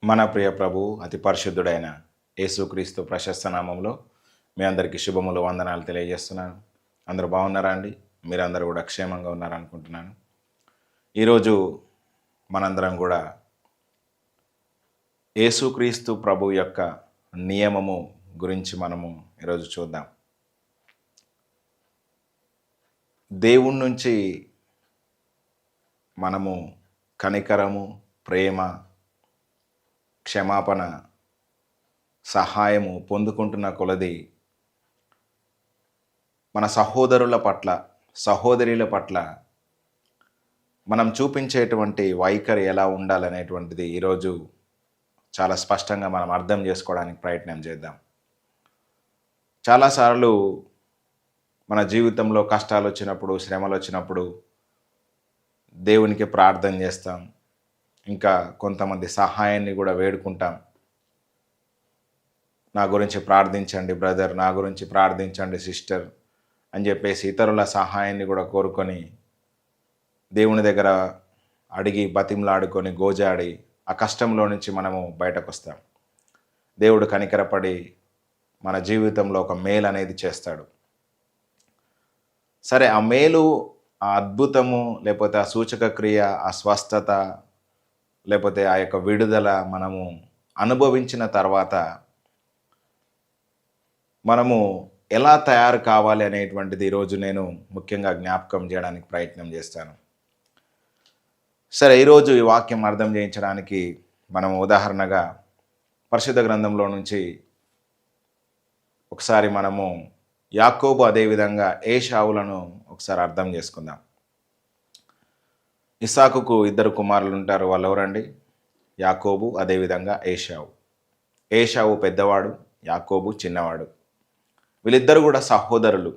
మన ప్రియ ప్రభు అతి పరిశుద్ధుడైన యేసుక్రీస్తు ప్రశస్త నామంలో మీ అందరికీ శుభములు వందనాలు తెలియజేస్తున్నాను. అందరూ బాగున్నారా అండి? మీరందరూ కూడా క్షేమంగా ఉన్నారనుకుంటున్నాను. ఈరోజు మనందరం కూడా యేసుక్రీస్తు ప్రభు యొక్క నియమము గురించి మనము ఈరోజు చూద్దాం. దేవుని నుంచి మనము కనికరము, ప్రేమ, క్షమాపణ, సహాయము పొందుకుంటున్న కొలది మన సహోదరుల పట్ల, సహోదరుల పట్ల మనం చూపించేటువంటి వైఖరి ఎలా ఉండాలనేటువంటిది ఈరోజు చాలా స్పష్టంగా మనం అర్థం చేసుకోవడానికి ప్రయత్నం చేద్దాం. చాలాసార్లు మన జీవితంలో కష్టాలు వచ్చినప్పుడు, శ్రమలు వచ్చినప్పుడు దేవునికి ప్రార్థన చేస్తాం. ఇంకా కొంతమంది సహాయాన్ని కూడా వేడుకుంటాం. నా గురించి ప్రార్థించండి బ్రదర్, నా గురించి ప్రార్థించండి సిస్టర్ అని చెప్పేసి ఇతరుల సహాయాన్ని కూడా కోరుకొని దేవుని దగ్గర అడిగి బతిమలాడుకొని గోజాడి ఆ కష్టంలో నుంచి మనము బయటకు వస్తాం. దేవుడు కనికరపడి మన జీవితంలో ఒక మేలు అనేది చేస్తాడు. సరే, ఆ మేలు, ఆ అద్భుతము, లేకపోతే ఆ సూచక క్రియ, ఆ స్వస్థత, లేకపోతే ఆ యొక్క విడుదల మనము అనుభవించిన తర్వాత మనము ఎలా తయారు కావాలి అనేటువంటిది ఈరోజు నేను ముఖ్యంగా జ్ఞాపకం చేయడానికి ప్రయత్నం చేస్తాను. సరే, ఈరోజు ఈ వాక్యం అర్థం చేయించడానికి మనం ఉదాహరణగా పరిశుద్ధ గ్రంథంలో నుంచి ఒకసారి మనము యాకోబు అదేవిధంగా ఏశావులను ఒకసారి అర్థం చేసుకుందాం. ఇస్సాకుకు ఇద్దరు కుమారులు ఉంటారు. వాళ్ళు ఎవరండి? యాకోబు అదేవిధంగా ఏశావు. ఏశావు పెద్దవాడు, యాకోబు చిన్నవాడు. వీళ్ళిద్దరు కూడా సహోదరులు.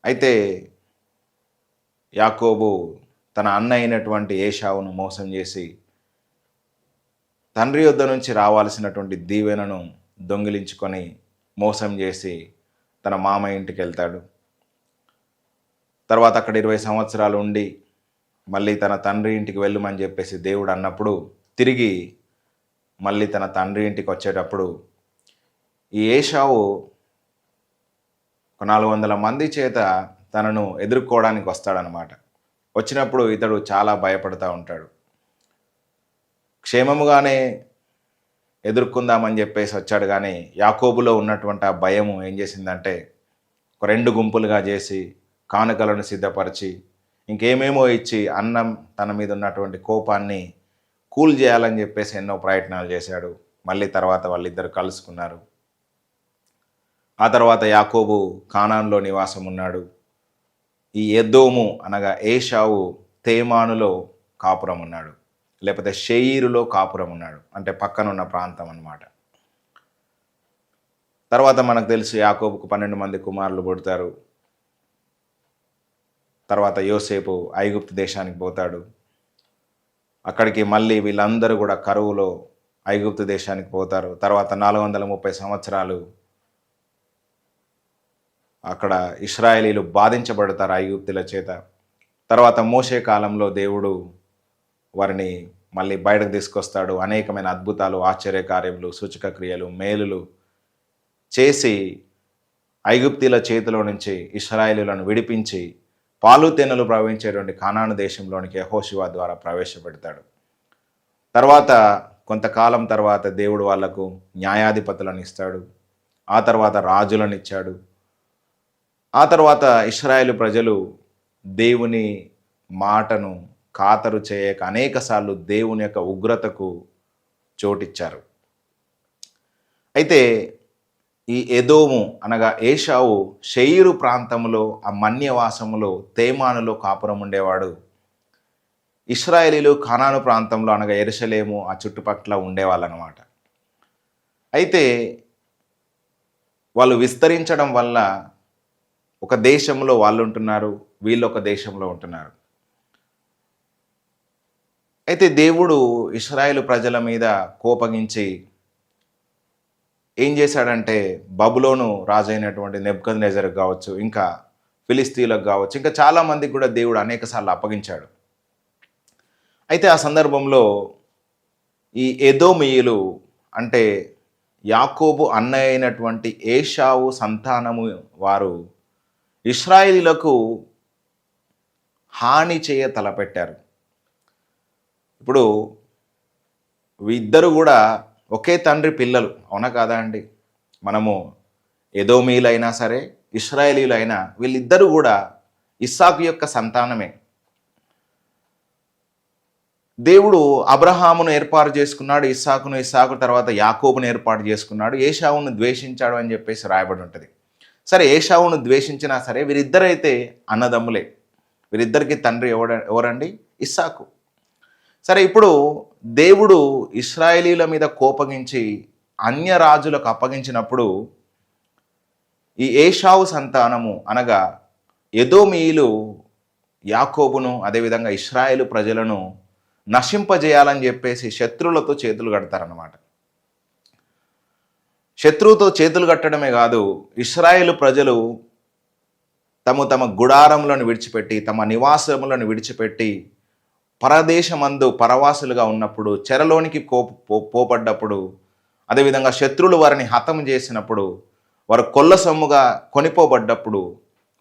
అయితే యాకోబు తన అన్న అయినటువంటి ఏశావును మోసం చేసి తండ్రి యొద్ద నుంచి రావాల్సినటువంటి దీవెనను దొంగిలించుకొని మోసం చేసి తన మామ ఇంటికి వెళ్తాడు. తర్వాత అక్కడ 20 సంవత్సరాలు ఉండి మళ్ళీ తన తండ్రి ఇంటికి వెళ్ళమని చెప్పేసి దేవుడు అన్నప్పుడు తిరిగి మళ్ళీ తన తండ్రి ఇంటికి వచ్చేటప్పుడు ఈ ఏశావు ఒక 400 మంది చేత తనను ఎదుర్కోవడానికి వస్తాడనమాట. వచ్చినప్పుడు ఇతడు చాలా భయపడుతూ ఉంటాడు. క్షేమముగానే ఎదుర్కొందామని చెప్పేసి వచ్చాడు, కానీ యాకోబులో ఉన్నటువంటి ఆ భయము ఏం చేసిందంటే ఒక 2 గుంపులుగా చేసి కానుకలను సిద్ధపరిచి ఇంకేమేమో ఇచ్చి అన్నం తన మీద ఉన్నటువంటి కోపాన్ని కూల్ చేయాలని చెప్పేసి ఎన్నో ప్రయత్నాలు చేశాడు. మళ్ళీ తర్వాత వాళ్ళిద్దరు కలుసుకున్నారు. ఆ తర్వాత యాకోబు కానాన్లో నివాసం ఉన్నాడు. ఈ ఎదోము అనగా ఏశావు తేమానులో కాపురం ఉన్నాడు, లేకపోతే షెయీరులో కాపురం ఉన్నాడు, అంటే పక్కనున్న ప్రాంతం అన్నమాట. తర్వాత మనకు తెలుసు యాకోబుకు 12 మంది కుమారులు పుడతారు. తర్వాత యోసేపు ఐగుప్తు దేశానికి పోతాడు. అక్కడికి మళ్ళీ వీళ్ళందరూ కూడా కరువులో ఐగుప్తు దేశానికి పోతారు. తర్వాత 430 సంవత్సరాలు అక్కడ ఇశ్రాయేలీలు బాధించబడతారు ఐగుప్తుల చేత. తర్వాత మోషే కాలంలో దేవుడు వారిని మళ్ళీ బయటకు తీసుకొస్తాడు. అనేకమైన అద్భుతాలు, ఆశ్చర్యకార్యములు, సూచక క్రియలు, మేలులు చేసి ఐగుప్తీల చేతిలో నుంచి ఇశ్రాయేలీలను విడిపించి పాలు తేనెలు ప్రవహించేటువంటి కానాను దేశంలోనికి యెహోషువ ద్వారా ప్రవేశపెడతాడు. తర్వాత కొంతకాలం తర్వాత దేవుడు వాళ్లకు న్యాయాధిపతులను ఇస్తాడు. ఆ తర్వాత రాజులను ఇచ్చాడు. ఆ తర్వాత ఇశ్రాయేలు ప్రజలు దేవుని మాటను ఖాతరు చేయక అనేకసార్లు దేవుని యొక్క ఉగ్రతకు చోటిచ్చారు. అయితే ఈ ఎదోము అనగా ఏశావు షెయీరు ప్రాంతంలో ఆ మన్యవాసములో తేమానులో కాపురం ఉండేవాడు. ఇశ్రాయేలీలు కానాను ప్రాంతంలో అనగా యెరూషలేము ఆ చుట్టుపక్కల ఉండేవాళ్ళు అనమాట. అయితే వాళ్ళు విస్తరించడం వల్ల ఒక దేశంలో వాళ్ళు ఉంటున్నారు, వీళ్ళు ఒక దేశంలో ఉంటున్నారు. అయితే దేవుడు ఇశ్రాయేలు ప్రజల మీద కోపగించి ఏం చేశాడంటే బబులోను రాజైనటువంటి నెబుకద్నెజరుకు కావచ్చు, ఇంకా ఫిలిస్తీన్లకు కావచ్చు, ఇంకా చాలామందికి కూడా దేవుడు అనేకసార్లు అప్పగించాడు. అయితే ఆ సందర్భంలో ఈ ఎదోమీయులు అంటే యాకోబు అన్నయ్య అయినటువంటి ఏషావు సంతానము వారు ఇశ్రాయేలీలకు హాని చేయ తలపెట్టారు. ఇప్పుడు ఇద్దరు కూడా ఒకే తండ్రి పిల్లలు, అవునా కాదా అండి? మనము ఎదోమీయులైనా సరే ఇశ్రాయేలీలైనా వీళ్ళిద్దరూ కూడా ఇస్సాకు యొక్క సంతానమే. దేవుడు అబ్రహామును ఏర్పాటు చేసుకున్నాడు, ఇస్సాకు తర్వాత యాకోబును ఏర్పాటు చేసుకున్నాడు, ఏషావును ద్వేషించాడు అని చెప్పేసి రాయబడి ఉంటుంది. సరే, ఏషావును ద్వేషించినా సరే వీరిద్దరైతే అన్నదమ్ములే. వీరిద్దరికి తండ్రి ఎవరండి? ఇస్సాకు. సరే, ఇప్పుడు దేవుడు ఇశ్రాయేలీల మీద కోపగించి అన్య రాజులకు అప్పగించినప్పుడు ఈ ఏషావు సంతానము అనగా ఎదోమీయులు యాకోబును అదేవిధంగా ఇశ్రాయేలు ప్రజలను నశింపజేయాలని చెప్పేసి శత్రువులతో చేతులు కడతారన్నమాట. శత్రువుతో చేతులు కట్టడమే కాదు, ఇశ్రాయేలు ప్రజలు తమ గుడారములను విడిచిపెట్టి తమ నివాసములను విడిచిపెట్టి పరదేశమందు పరవాసులుగా ఉన్నప్పుడు, చెరలోనికి పోపడ్డప్పుడు, అదేవిధంగా శత్రువులు వారిని హతం చేసినప్పుడు, వారు కొల్ల సొమ్ముగా కొనిపోబడ్డప్పుడు,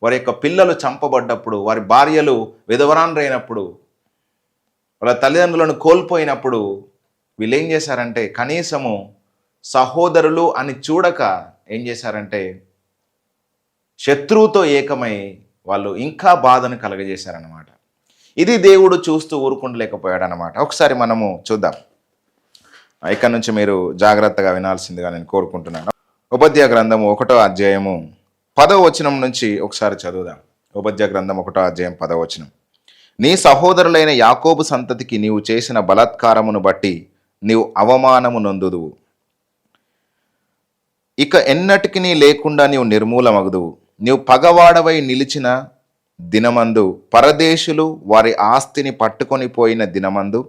వారి యొక్క పిల్లలు చంపబడ్డప్పుడు, వారి భార్యలు విధవరాండ్రైనప్పుడు, వాళ్ళ తల్లిదండ్రులను కోల్పోయినప్పుడు వీళ్ళు ఏం చేశారంటే కనీసము సహోదరులు అని చూడక ఏం చేశారంటే శత్రువుతో ఏకమై వాళ్ళు ఇంకా బాధను కలగజేశారన్నమాట. ఇది దేవుడు చూస్తూ ఊరుకుండలేకపోయాడు అన్నమాట. ఒకసారి మనము చూద్దాం. ఇక్కడ నుంచి మీరు జాగ్రత్తగా వినాల్సిందిగా నేను కోరుకుంటున్నాను. ఉపద్య గ్రంథము 1వ అధ్యాయము 10వ వచనం నుంచి ఒకసారి చదువుదాం. ఉపద్య గ్రంథం 1వ అధ్యాయం 10వ వచనం. నీ సహోదరులైన యాకోబు సంతతికి నీవు చేసిన బలాత్కారమును బట్టి నీవు అవమానము నొందుదువు. ఇక ఎన్నటికి లేకుండా నీవు నిర్మూలమగుదువు. నీవు పగవాడవై నిలిచిన దినమందు, పరదేశులు వారి ఆస్తిని పట్టుకొని పోయిన దినమందు,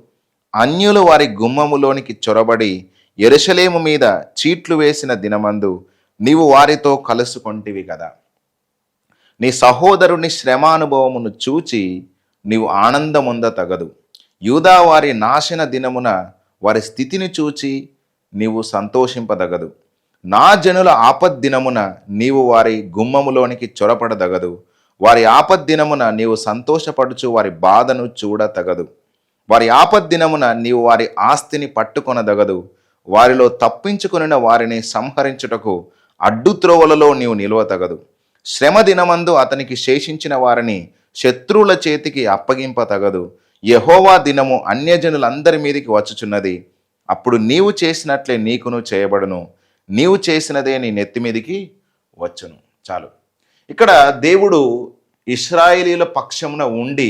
అన్యులు వారి గుమ్మములోనికి చొరబడి యెరూషలేము మీద చీట్లు వేసిన దినమందు నీవు వారితో కలుసుకొంటివి కదా. నీ సహోదరుని శ్రమానుభవమును చూచి నీవు ఆనందముంద తగదు. యూదా వారి నాశన దినమున వారి స్థితిని చూచి నీవు సంతోషింపదగదు. నా జనుల ఆపద్దినమున నీవు వారి గుమ్మములోనికి చొరపడదగదు. వారి ఆపద్దినమున నీవు సంతోషపడుచు వారి బాధను చూడతగదు. వారి ఆపద్దినమున నీవు వారి ఆస్తిని పట్టుకొనదగదు. వారిలో తప్పించుకొనిన వారిని సంహరించుటకు అడ్డుత్రోవలలో నీవు నిలువతగదు. శ్రమ దినమందు అతనికి శేషించిన వారిని శత్రువుల చేతికి అప్పగింపతగదు. యెహోవా దినము అన్యజనులందరి మీదికి వచ్చుచున్నది. అప్పుడు నీవు చేసినట్లే నీకును చేయబడును. నీవు చేసినదే నీ నెత్తి మీదికి వచ్చును. చాలు. ఇక్కడ దేవుడు ఇశ్రాయేలీల పక్షమున ఉండి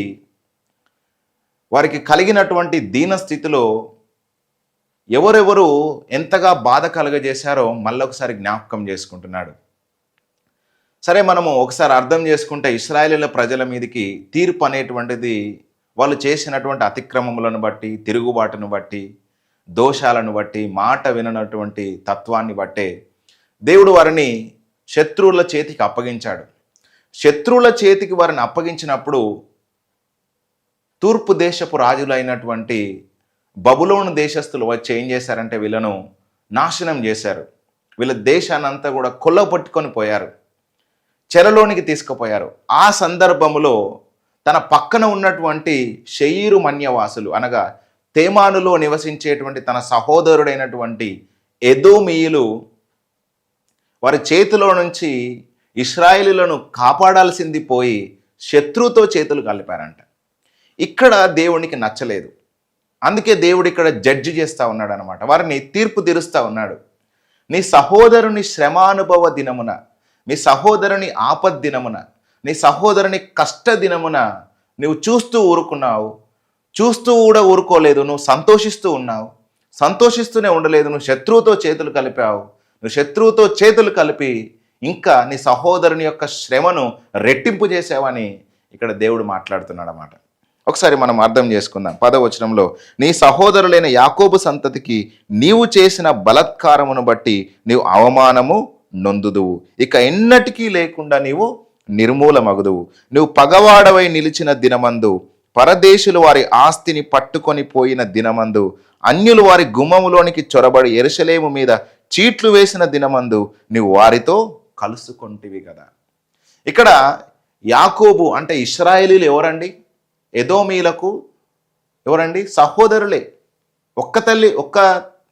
వారికి కలిగినటువంటి దీనస్థితిలో ఎవరెవరు ఎంతగా బాధ కలగజేశారో మళ్ళొకసారి జ్ఞాపకం చేసుకుంటున్నాడు. సరే, మనము ఒకసారి అర్థం చేసుకుంటే ఇశ్రాయేలీల ప్రజల మీదకి తీర్పు అనేటువంటిది వాళ్ళు చేసినటువంటి అతిక్రమములను బట్టి, తిరుగుబాటును బట్టి, దోషాలను బట్టి, మాట విననటువంటి తత్వాన్ని బట్టే దేవుడు వారిని శత్రువుల చేతికి అప్పగించాడు. శత్రువుల చేతికి వారిని అప్పగించినప్పుడు తూర్పు దేశపు రాజులైనటువంటి బబులోను దేశస్థులు వచ్చి ఏం చేశారంటే వీళ్ళను నాశనం చేశారు. వీళ్ళ దేశాన్ని అంతా కూడా కొల్లగొట్టుకొని పోయారు, చెరలోనికి తీసుకుపోయారు. ఆ సందర్భములో తన పక్కన ఉన్నటువంటి షెయీరు మన్యవాసులు అనగా తేమానులో నివసించేటువంటి తన సహోదరుడైనటువంటి ఎదోమీయులు వారి చేతిలో నుంచి ఇశ్రాయేలీలను కాపాడాల్సింది పోయి శత్రువుతో చేతులు కలిపారంట. ఇక్కడ దేవునికి నచ్చలేదు. అందుకే దేవుడు ఇక్కడ జడ్జి చేస్తూ ఉన్నాడు అనమాట. వారిని తీర్పు తీరుస్తూ ఉన్నాడు. నీ సహోదరుని శ్రమానుభవ దినమున, నీ సహోదరుని ఆపద్దినమున, నీ సహోదరుని కష్ట దినమున నువ్వు చూస్తూ ఊరుకున్నావు. చూస్తూ కూడా ఊరుకోలేదు. నువ్వు సంతోషిస్తూ ఉన్నావు. సంతోషిస్తూనే ఉండలేదు. నువ్వు శత్రువుతో చేతులు కలిపావు. నువ్వు శత్రువుతో చేతులు కలిపి ఇంకా నీ సహోదరుని యొక్క శ్రమను రెట్టింపు చేసావని ఇక్కడ దేవుడు మాట్లాడుతున్నాడు అన్నమాట. ఒకసారి మనం అర్థం చేసుకుందాం. 10వ వచనంలో, నీ సహోదరులైన యాకోబు సంతతికి నీవు చేసిన బలాత్కారమును బట్టి నీవు అవమానము నొందుదువు. ఇక ఎన్నటికీ లేకుండా నీవు నిర్మూలమగుదువు. నువ్వు పగవాడవై నిలిచిన దినమందు, పరదేశులు వారి ఆస్తిని పట్టుకొని పోయిన దినమందు, అన్యులు వారి గుమ్మములోనికి చొరబడి యెరూషలేము మీద చీట్లు వేసిన దినమందు నీవు వారితో కలుసుకొంటివి కదా. ఇక్కడ యాకోబు అంటే ఇశ్రాయేలీలు ఎవరండి? ఎదోమీలకు ఎవరండి? సహోదరులే. ఒక్క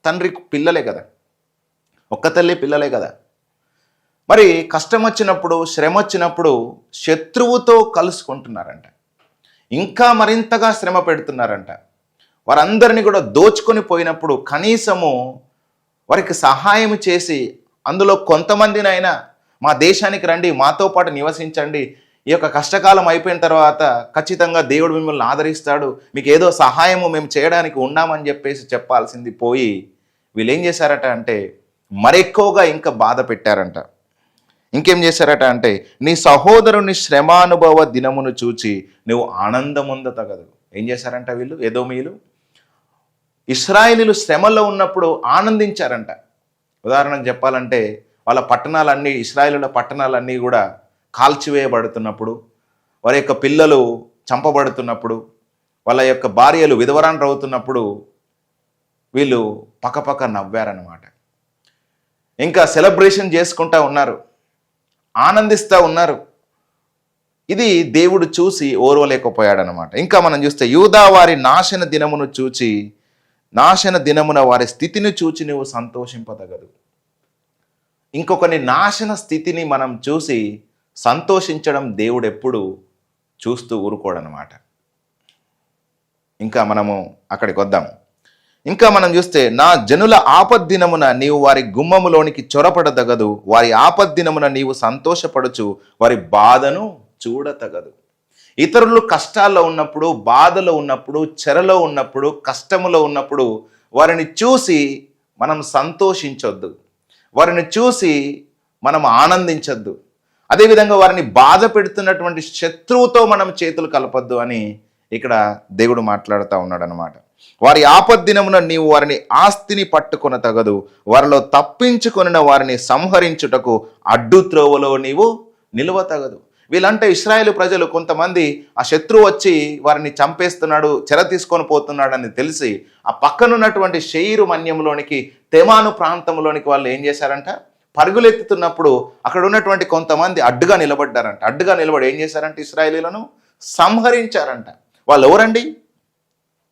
తండ్రి పిల్లలే కదా, ఒక్క తల్లి పిల్లలే కదా. మరి కష్టం వచ్చినప్పుడు, శ్రమ వచ్చినప్పుడు శత్రువుతో కలుసుకుంటున్నారంట, ఇంకా మరింతగా శ్రమ పెడుతున్నారంట. వారందరినీ కూడా దోచుకొని పోయినప్పుడు కనీసము వారికి సహాయం చేసి, అందులో కొంతమందినైనా మా దేశానికి రండి, మాతో పాటు నివసించండి, ఈ యొక్క కష్టకాలం అయిపోయిన తర్వాత ఖచ్చితంగా దేవుడు మిమ్మల్ని ఆదరిస్తాడు, మీకు ఏదో సహాయము మేము చేయడానికి ఉన్నామని చెప్పేసి చెప్పాల్సింది పోయి వీళ్ళు ఏం చేశారట అంటే మరెక్కువగా ఇంకా బాధ పెట్టారంట. ఇంకేం చేశారట అంటే నీ సహోదరుని శ్రమానుభవ దినమును చూచి నువ్వు ఆనందముందతగదు. ఏం చేశారంట వీళ్ళు? ఎదోమీయులు ఇశ్రాయేలీలు శ్రమలో ఉన్నప్పుడు ఆనందించారంట. ఉదాహరణకు చెప్పాలంటే వాళ్ళ పట్టణాలన్నీ, ఇశ్రాయేలుల పట్టణాలన్నీ కూడా కాల్చివేయబడుతున్నప్పుడు, వారి యొక్క పిల్లలు చంపబడుతున్నప్పుడు, వాళ్ళ యొక్క భార్యలు విధవరాండ్రు అవుతున్నప్పుడు వీళ్ళు పక్కపక్క నవ్వారనమాట. ఇంకా సెలబ్రేషన్ చేసుకుంటా ఉన్నారు, ఆనందిస్తూ ఉన్నారు. ఇది దేవుడు చూసి ఓర్వలేకపోయాడనమాట. ఇంకా మనం చూస్తే యూదా వారి నాశన దినమును చూచి, నాశన దినమున వారి స్థితిని చూచి నువ్వు సంతోషింపదగదు. ఇంకొకని నాశన స్థితిని మనం చూసి సంతోషించడం దేవుడు ఎప్పుడు చూస్తూ ఊరుకోడనమాట. ఇంకా మనము అక్కడికి వద్దాం. ఇంకా మనం చూస్తే నా జనుల ఆపద్దినమున నీవు వారి గుమ్మములోనికి చొరపడదగదు, వారి ఆపద్దినమున నీవు సంతోషపడుచు వారి బాధను చూడతగదు. ఇతరులు కష్టాల్లో ఉన్నప్పుడు, బాధలో ఉన్నప్పుడు, చెరలో ఉన్నప్పుడు, కష్టములో ఉన్నప్పుడు వారిని చూసి మనం సంతోషించొద్దు, వారిని చూసి మనం ఆనందించొద్దు. అదేవిధంగా వారిని బాధ పెడుతున్నటువంటి శత్రువుతో మనం చేతులు కలపొద్దు అని ఇక్కడ దేవుడు మాట్లాడుతూ ఉన్నాడు అనమాట. వారి ఆపద్దినమున నీవు వారిని ఆస్తిని పట్టుకొన తగదు, వారిలో తప్పించుకొనిన వారిని సంహరించుటకు అడ్డు త్రోవలో నీవు నిలువ తగదు. వీళ్ళంటే ఇశ్రాయేలు ప్రజలు కొంతమంది ఆ శత్రువు వచ్చి వారిని చంపేస్తున్నాడు, చెర తీసుకొని పోతున్నాడు అని తెలిసి ఆ పక్కనున్నటువంటి షెయిరు మన్యంలోనికి, తెమాను ప్రాంతంలోనికి వాళ్ళు ఏం చేశారంట, పరుగులెత్తుతున్నప్పుడు అక్కడ ఉన్నటువంటి కొంతమంది అడ్డుగా నిలబడ్డారంట. అడ్డుగా నిలబడి ఏం చేశారంటే ఇశ్రాయేలీలను సంహరించారంట. వాళ్ళు ఎవరండి?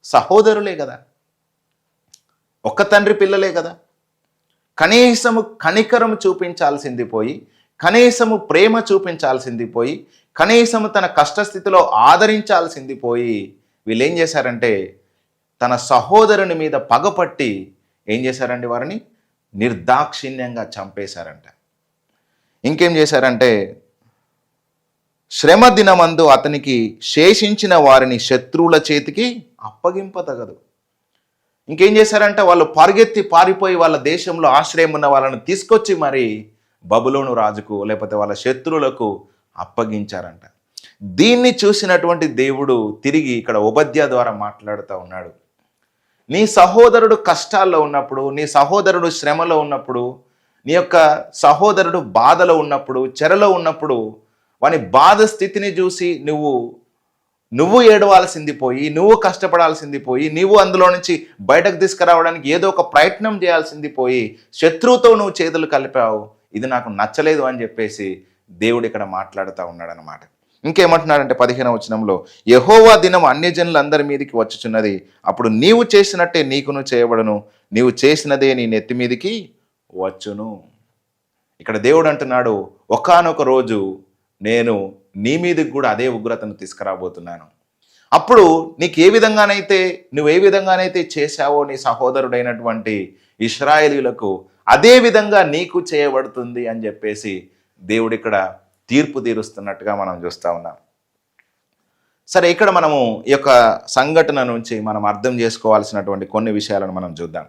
సహోదరులే కదా, ఒక్క తండ్రి పిల్లలే కదా. కనీసము కనికరం చూపించాల్సింది పోయి, కనీసము ప్రేమ చూపించాల్సింది పోయి, కనీసము తన కష్టస్థితిలో ఆదరించాల్సింది పోయి వీళ్ళు ఏం చేశారంటే తన సహోదరుని మీద పగపట్టి ఏం చేశారండి, వారిని నిర్దాక్షిణ్యంగా చంపేశారంట. ఇంకేం చేశారంటే శ్రమ దినమందు అతనికి శేషించిన వారిని శత్రువుల చేతికి అప్పగింపతగదు. ఇంకేం చేశారంటే వాళ్ళు పరిగెత్తి పారిపోయి వాళ్ళ దేశంలో ఆశ్రయం ఉన్న వాళ్ళని తీసుకొచ్చి మరి బబులోను రాజుకు లేకపోతే వాళ్ళ శత్రువులకు అప్పగించారంట. దీన్ని చూసినటువంటి దేవుడు తిరిగి ఇక్కడ ఓబద్యా ద్వారా మాట్లాడుతూ ఉన్నాడు. నీ సహోదరుడు కష్టాల్లో ఉన్నప్పుడు, నీ సహోదరుడు శ్రమలో ఉన్నప్పుడు, నీ యొక్క సహోదరుడు బాధలో ఉన్నప్పుడు, చెరలో ఉన్నప్పుడు వాని బాధ స్థితిని చూసి నువ్వు ఏడవాల్సింది పోయి, నువ్వు కష్టపడాల్సింది పోయి, నువ్వు అందులో నుంచి బయటకు తీసుకురావడానికి ఏదో ఒక ప్రయత్నం చేయాల్సింది పోయి శత్రువుతో నువ్వు చేతులు కలిపావు, ఇది నాకు నచ్చలేదు అని చెప్పేసి దేవుడు ఇక్కడ మాట్లాడుతూ ఉన్నాడు అనమాట. ఇంకేమంటున్నాడంటే 15వ వచనంలో యెహోవా దినం అన్యజనులందరి మీదికి వచ్చుచున్నది, అప్పుడు నీవు చేసినట్టే నీకును చేయబడును, నీవు చేసినదే నీ నెత్తి మీదికి వచ్చును. ఇక్కడ దేవుడు అంటున్నాడు, ఒకానొక రోజు నేను నీ మీదకి కూడా అదే ఉగ్రతను తీసుకురాబోతున్నాను. అప్పుడు నీకు నువ్వు ఏ విధంగానైతే చేశావో నీ సహోదరుడైనటువంటి ఇశ్రాయేలీయులకు అదే విధంగా నీకు చేయబడుతుంది అని చెప్పేసి దేవుడు ఇక్కడ తీర్పు తీరుస్తున్నట్టుగా మనం చూస్తూ ఉన్నాం. సరే, ఇక్కడ మనము ఈ యొక్క సంఘటన నుంచి మనం అర్థం చేసుకోవాల్సినటువంటి కొన్ని విషయాలను మనం చూద్దాం.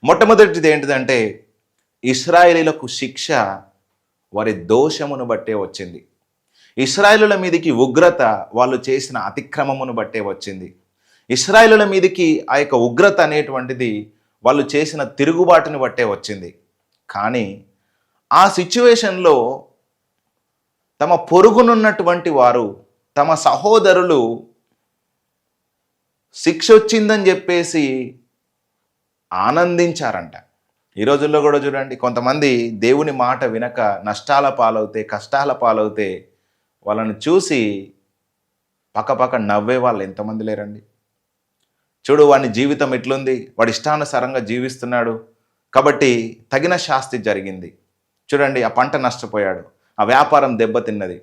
మొట్టమొదటిది ఏంటిదంటే ఇశ్రాయేలీయులకు శిక్ష వారి దోషమును బట్టే వచ్చింది. ఇశ్రాయేలుల మీదకి ఉగ్రత వాళ్ళు చేసిన అతిక్రమమును బట్టే వచ్చింది. ఇశ్రాయేలుల మీదకి ఆ యొక్క ఉగ్రత అనేటువంటిది వాళ్ళు చేసిన తిరుగుబాటుని బట్టే వచ్చింది. కానీ ఆ సిచ్యువేషన్లో తమ పొరుగునున్నటువంటి వారు, తమ సహోదరులు శిక్ష వచ్చిందని చెప్పేసి ఆనందించారంట. ఈ రోజుల్లో కూడా చూడండి, కొంతమంది దేవుని మాట వినక నష్టాల పాలవుతే, కష్టాల పాలవుతే వాళ్ళని చూసి పక్కపక్క నవ్వే వాళ్ళు ఎంతమంది లేరండి. చూడు వాని జీవితం ఎట్లుంది, వాడి ఇష్టానుసారంగా జీవిస్తున్నాడు కాబట్టి తగిన శాస్తి జరిగింది. చూడండి, ఆ పంట నష్టపోయాడు, ఆ వ్యాపారం దెబ్బతిన్నది,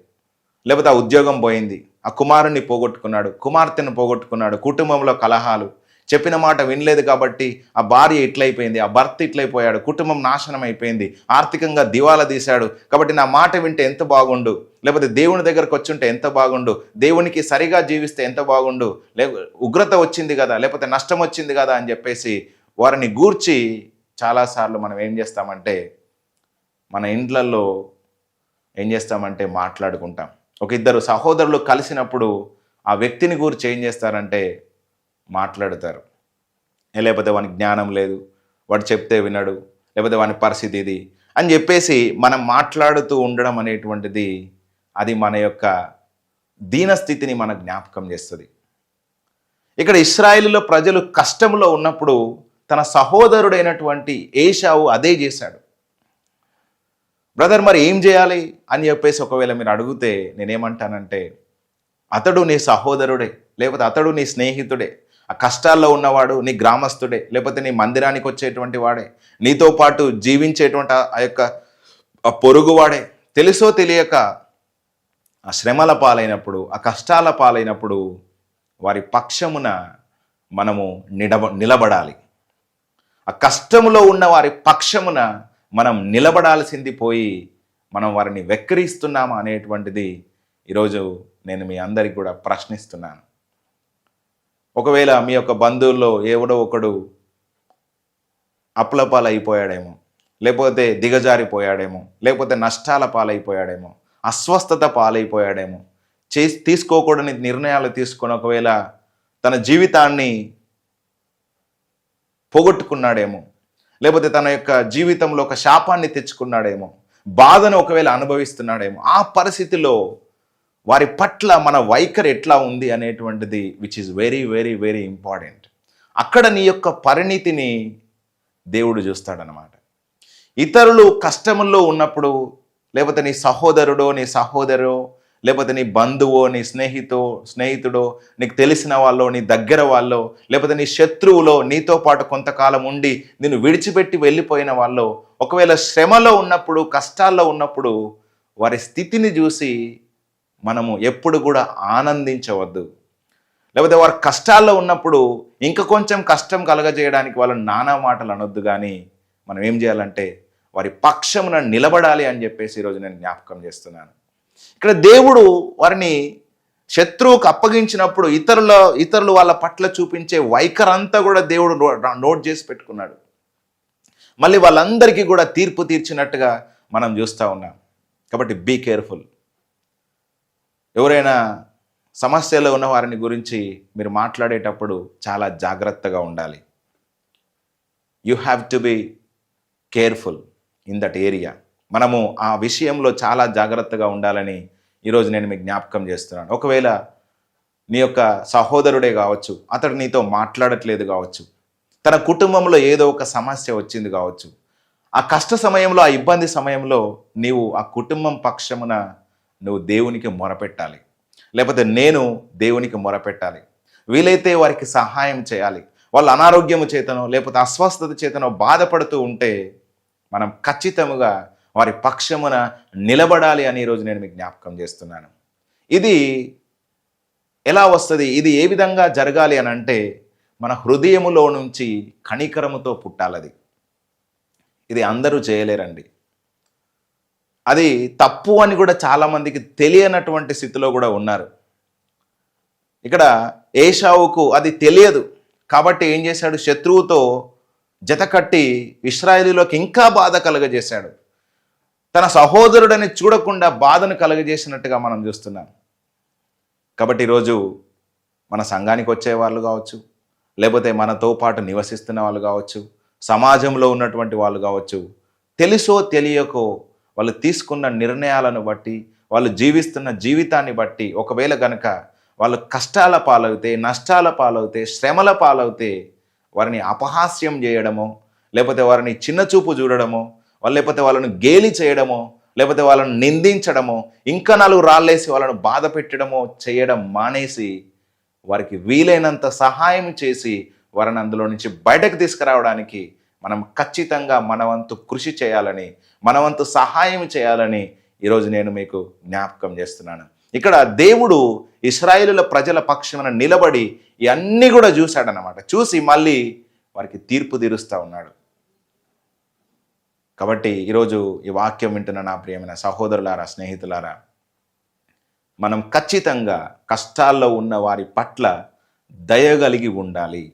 లేకపోతే ఆ ఉద్యోగం పోయింది, ఆ కుమారుణ్ణి పోగొట్టుకున్నాడు, కుమార్తెను పోగొట్టుకున్నాడు, కుటుంబంలో కలహాలు, చెప్పిన మాట వినలేదు కాబట్టి ఆ భార్య ఇట్లయిపోయింది, ఆ భర్త ఇట్లయిపోయాడు, కుటుంబం నాశనం అయిపోయింది, ఆర్థికంగా దివాలా తీశాడు. కాబట్టి నా మాట వింటే ఎంత బాగుండు, లేకపోతే దేవుని దగ్గరకు వచ్చుంటే ఎంత బాగుండు, దేవునికి సరిగా జీవిస్తే ఎంత బాగుండు, ఉగ్రత వచ్చింది కదా, లేకపోతే నష్టం వచ్చింది కదా అని చెప్పేసి వారిని గూర్చి చాలాసార్లు మనం ఏం చేస్తామంటే మన ఇండ్లలో ఏం చేస్తామంటే మాట్లాడుకుంటాం. ఒక ఇద్దరు సహోదరులు కలిసినప్పుడు ఆ వ్యక్తిని గురించి ఏం చేస్తారంటే మాట్లాడతారు. లేకపోతే వానికి జ్ఞానం లేదు, వాడు చెప్తే వినడు, లేకపోతే వాని పరిస్థితి ఇది అని చెప్పేసి మనం మాట్లాడుతూ ఉండడం అనేటువంటిది అది మన యొక్క దీనస్థితిని మన జ్ఞాపకం చేస్తుంది. ఇక్కడ ఇశ్రాయేలులో ప్రజలు కష్టంలో ఉన్నప్పుడు తన సహోదరుడైనటువంటి ఏశావు అదే చేశాడు. బ్రదర్ మరి ఏం చేయాలి అని చెప్పేసి ఒకవేళ మీరు అడిగితే నేనేమంటానంటే, అతడు నీ సహోదరుడే, లేకపోతే అతడు నీ స్నేహితుడే, ఆ కష్టాల్లో ఉన్నవాడు నీ గ్రామస్తుడే, లేకపోతే నీ మందిరానికి వచ్చేటువంటి వాడే, నీతో పాటు జీవించేటువంటి ఆ యొక్క పొరుగువాడే. తెలుసో తెలియక ఆ శ్రమల పాలైనప్పుడు, ఆ కష్టాల పాలైనప్పుడు వారి పక్షమున మనము నిలబడాలి. ఆ కష్టంలో ఉన్న వారి పక్షమున మనం నిలబడాల్సింది పోయి మనం వారిని వెక్కిరిస్తున్నామా అనేటువంటిది ఈరోజు నేను మీ అందరికి కూడా ప్రశ్నిస్తున్నాను. ఒకవేళ మీ యొక్క బంధువుల్లో ఎవడో ఒకడు అప్పుల పాలైపోయాడేమో, లేకపోతే దిగజారిపోయాడేమో, లేకపోతే నష్టాల పాలైపోయాడేమో, అస్వస్థత పాలైపోయాడేమో, తీసుకోకూడని నిర్ణయాలు తీసుకొని ఒకవేళ తన జీవితాన్ని పోగొట్టుకున్నాడేమో, లేకపోతే తన యొక్క జీవితంలో ఒక శాపాన్ని తెచ్చుకున్నాడేమో, బాధను ఒకవేళ అనుభవిస్తున్నాడేమో, ఆ పరిస్థితిలో వారి పట్ల మన వైఖరి ఎట్లా ఉంది అనేటువంటిది which is very very very important. అక్కడ నీ యొక్క పరిణితిని దేవుడు చూస్తాడనమాట. ఇతరులు కష్టముల్లో ఉన్నప్పుడు, లేకపోతే నీ సహోదరుడో నీ సహోదరో, లేకపోతే నీ బంధువో నీ స్నేహితుడో, నీకు తెలిసిన వాళ్ళో, నీ దగ్గర వాళ్ళో, లేకపోతే నీ శత్రువులో, నీతో పాటు కొంతకాలం ఉండి నిన్ను విడిచిపెట్టి వెళ్ళిపోయిన వాళ్ళు ఒకవేళ శ్రమలో ఉన్నప్పుడు, కష్టాల్లో ఉన్నప్పుడు వారి స్థితిని చూసి మనము ఎప్పుడు కూడా ఆనందించవద్దు. లేకపోతే వారి కష్టాల్లో ఉన్నప్పుడు ఇంకా కొంచెం కష్టం కలగజేయడానికి వాళ్ళని నానా మాటలు అనొద్దు. కానీ మనం ఏం చేయాలంటే వారి పక్షమున నిలబడాలి అని చెప్పేసి ఈరోజు నేను జ్ఞాపకం చేస్తున్నాను. ఇక్కడ దేవుడు వారిని శత్రువుకు అప్పగించినప్పుడు ఇతరులు వాళ్ళ పట్ల చూపించే వైఖరంతా కూడా దేవుడు నోట్ చేసి పెట్టుకున్నాడు. మళ్ళీ వాళ్ళందరికీ కూడా తీర్పు తీర్చినట్టుగా మనం చూస్తూ ఉన్నాం. కాబట్టి బీ కేర్ఫుల్. ఎవరైనా సమస్యలో ఉన్న వారిని గురించి మీరు మాట్లాడేటప్పుడు చాలా జాగ్రత్తగా ఉండాలి. You have to be careful in that area. మనము ఆ విషయంలో చాలా జాగ్రత్తగా ఉండాలని ఈరోజు నేను మీకు జ్ఞాపకం చేస్తున్నాను. ఒకవేళ నీ యొక్క సహోదరుడే కావచ్చు, అతడు నీతో మాట్లాడట్లేదు కావచ్చు, తన కుటుంబంలో ఏదో ఒక సమస్య వచ్చింది కావచ్చు, ఆ కష్ట సమయంలో, ఆ ఇబ్బంది సమయంలో నీవు ఆ కుటుంబం పక్షమున నువ్వు దేవునికి మొరపెట్టాలి. లేకపోతే నేను దేవునికి మొరపెట్టాలి. వీలైతే వారికి సహాయం చేయాలి. వాళ్ళు అనారోగ్యము చేతనో, లేకపోతే అస్వస్థత చేతనో బాధపడుతూ ఉంటే మనం ఖచ్చితంగా వారి పక్షమున నిలబడాలి అని ఈరోజు నేను మీకు జ్ఞాపకం చేస్తున్నాను. ఇది ఎలా వస్తుంది, ఇది ఏ విధంగా జరగాలి అని అంటే మన హృదయములో నుంచి కనికరముతో పుట్టాలది. ఇది అందరూ చేయలేరండి. అది తప్పు అని కూడా చాలామందికి తెలియనటువంటి స్థితిలో కూడా ఉన్నారు. ఇక్కడ ఏశావుకు అది తెలియదు కాబట్టి ఏం చేశాడు, శత్రువుతో జతకట్టి ఇశ్రాయేలులోకి ఇంకా బాధ కలుగజేశాడు. తన సహోదరుడని చూడకుండా బాధను కలుగజేసినట్టుగా మనం చూస్తున్నాం. కాబట్టి ఈరోజు మన సంఘానికి వచ్చే వాళ్ళు కావచ్చు, లేకపోతే మనతో పాటు నివసిస్తున్న వాళ్ళు కావచ్చు, సమాజంలో ఉన్నటువంటి వాళ్ళు కావచ్చు, తెలుసో తెలియకో వాళ్ళు తీసుకున్న నిర్ణయాలను బట్టి, వాళ్ళు జీవిస్తున్న జీవితాన్ని బట్టి ఒకవేళ గనక వాళ్ళు కష్టాల పాలవుతే, నష్టాల పాలవుతే, శ్రమల పాలవుతే వారిని అపహాస్యం చేయడమో, లేకపోతే వారిని చిన్నచూపు చూడడమో, లేకపోతే వాళ్ళను గేలి చేయడమో, లేకపోతే వాళ్ళను నిందించడమో, ఇంకా 4 రాళ్ళేసి వాళ్ళను బాధ పెట్టడమో చేయడం మానేసి వారికి వీలైనంత సహాయం చేసి వారిని అందులో నుంచి బయటకు తీసుకురావడానికి మనం ఖచ్చితంగా మనవంతు కృషి చేయాలని, మనవంతు సహాయం చేయాలని ఈరోజు నేను మీకు జ్ఞాపకం చేస్తున్నాను. ఇక్కడ దేవుడు ఇశ్రాయేలుల ప్రజల పక్షమున నిలబడి ఇవన్నీ కూడా చూశాడనమాట. చూసి మళ్ళీ వారికి తీర్పు తీరుస్తూ ఉన్నాడు. కాబట్టి ఈరోజు ఈ వాక్యం వింటున్న నా ప్రియమైన సహోదరులారా, స్నేహితులారా, మనం ఖచ్చితంగా కష్టాల్లో ఉన్న వారి పట్ల దయగలిగి ఉండాలి.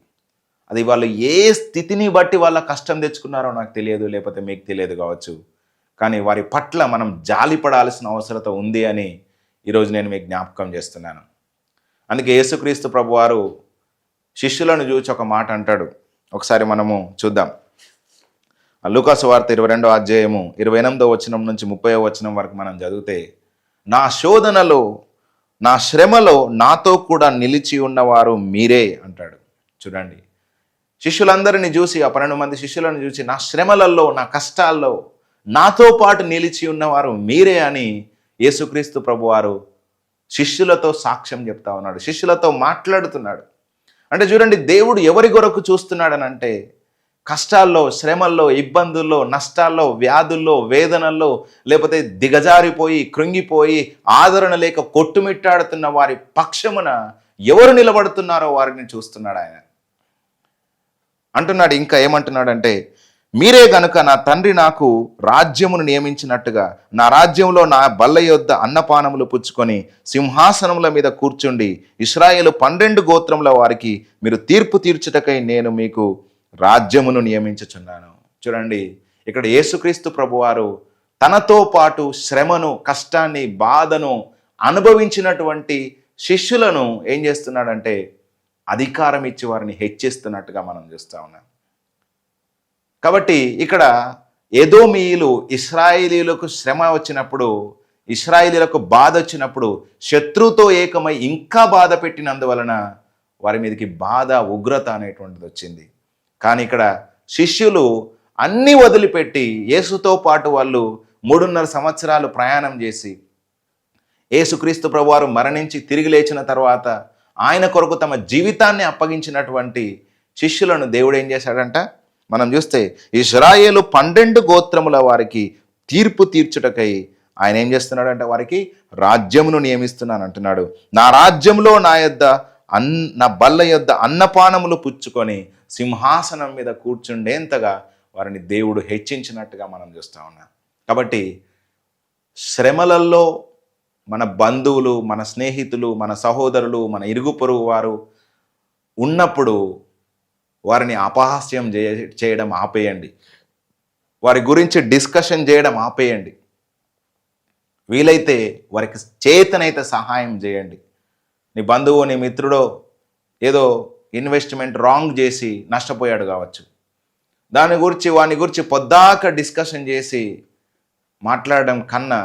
అది వాళ్ళు ఏ స్థితిని బట్టి వాళ్ళ కష్టం తెచ్చుకున్నారో నాకు తెలియదు, లేకపోతే మీకు తెలియదు కావచ్చు. కానీ వారి పట్ల మనం జాలిపడాల్సిన అవసరత ఉంది అని ఈరోజు నేను మీకు జ్ఞాపకం చేస్తున్నాను. అందుకే యేసుక్రీస్తు ప్రభువారు శిష్యులను చూచి ఒక మాట అంటాడు. ఒకసారి మనము చూద్దాం. లూకాసు వార్త 22వ అధ్యాయము 28వ వచనం నుంచి 30వ వచనం వరకు మనం చదివితే, నా శోధనలో, నా శ్రమలో నాతో కూడా నిలిచి ఉన్నవారు మీరే అంటాడు. చూడండి, శిష్యులందరినీ చూసి, ఆ 12 మంది శిష్యులను చూసి, నా శ్రమలలో, నా కష్టాల్లో నాతో పాటు నిలిచి ఉన్నవారు మీరే అని యేసుక్రీస్తు ప్రభువారు శిష్యులతో సాక్ష్యం చెప్తా ఉన్నాడు, శిష్యులతో మాట్లాడుతున్నాడు. అంటే చూడండి, దేవుడు ఎవరి కొరకు చూస్తున్నాడనంటే కష్టాల్లో, శ్రమల్లో, ఇబ్బందుల్లో, నష్టాల్లో, వ్యాధుల్లో, వేదనల్లో, లేకపోతే దిగజారిపోయి కృంగిపోయి ఆదరణ లేక కొట్టుమిట్టాడుతున్న వారి పక్షమున ఎవరు నిలబడుతున్నారో వారిని చూస్తున్నాడు ఆయన. అంటున్నాడు, ఇంకా ఏమంటున్నాడంటే, మీరే గనుక నా తండ్రి నాకు రాజ్యమును నియమించినట్టుగా నా రాజ్యంలో నా బల్ల యొద్ద అన్నపానములు పుచ్చుకొని సింహాసనముల మీద కూర్చుండి ఇశ్రాయేలు 12 గోత్రముల వారికి మీరు తీర్పు తీర్చుటకై నేను మీకు రాజ్యమును నియమించుచున్నాను. చూడండి, ఇక్కడ యేసుక్రీస్తు ప్రభువారు తనతో పాటు శ్రమను, కష్టాన్ని, బాధను అనుభవించినటువంటి శిష్యులను ఏం చేస్తున్నాడంటే అధికారం ఇచ్చి వారిని హెచ్చిస్తున్నట్టుగా మనం చూస్తూ ఉన్నాం. కాబట్టి ఇక్కడ ఎదోమీయులు ఇశ్రాయేలీయులకు శ్రమ వచ్చినప్పుడు, ఇశ్రాయేలీయులకు బాధ వచ్చినప్పుడు శత్రువుతో ఏకమై ఇంకా బాధ పెట్టినందువలన వారి మీదకి బాధ, ఉగ్రత అనేటువంటిది వచ్చింది. కానీ ఇక్కడ శిష్యులు అన్నీ వదిలిపెట్టి యేసుతో పాటు వాళ్ళు 3.5 సంవత్సరాలు ప్రయాణం చేసి యేసుక్రీస్తు ప్రభువారు మరణించి తిరిగి లేచిన తర్వాత ఆయన కొరకు తమ జీవితాన్ని అప్పగించినటువంటి శిష్యులను దేవుడు ఏం చేశాడంట, మనం చూస్తే ఇశ్రాయేలు 12 గోత్రముల వారికి తీర్పు తీర్చుటకై ఆయన ఏం చేస్తున్నాడంటే వారికి రాజ్యమును నియమిస్తున్నాను అంటున్నాడు. నా రాజ్యంలో నా బల్ల యొద్ద అన్నపానములు పుచ్చుకొని సింహాసనం మీద కూర్చుండేంతగా వారిని దేవుడు హెచ్చించినట్టుగా మనం చూస్తూ ఉన్నాం. కాబట్టి శ్రమలలో మన బంధువులు, మన స్నేహితులు, మన సహోదరులు, మన ఇరుగు పొరుగు వారు ఉన్నప్పుడు వారిని అపహాస్యం చేయడం ఆపేయండి. వారి గురించి డిస్కషన్ చేయడం ఆపేయండి. వీలైతే వారికి చేతనైతే సహాయం చేయండి. నీ బంధువు, నీ మిత్రుడో ఏదో ఇన్వెస్ట్మెంట్ రాంగ్ చేసి నష్టపోయాడు కావచ్చు, వాని గురించి పొద్దాక డిస్కషన్ చేసి మాట్లాడడం కన్నా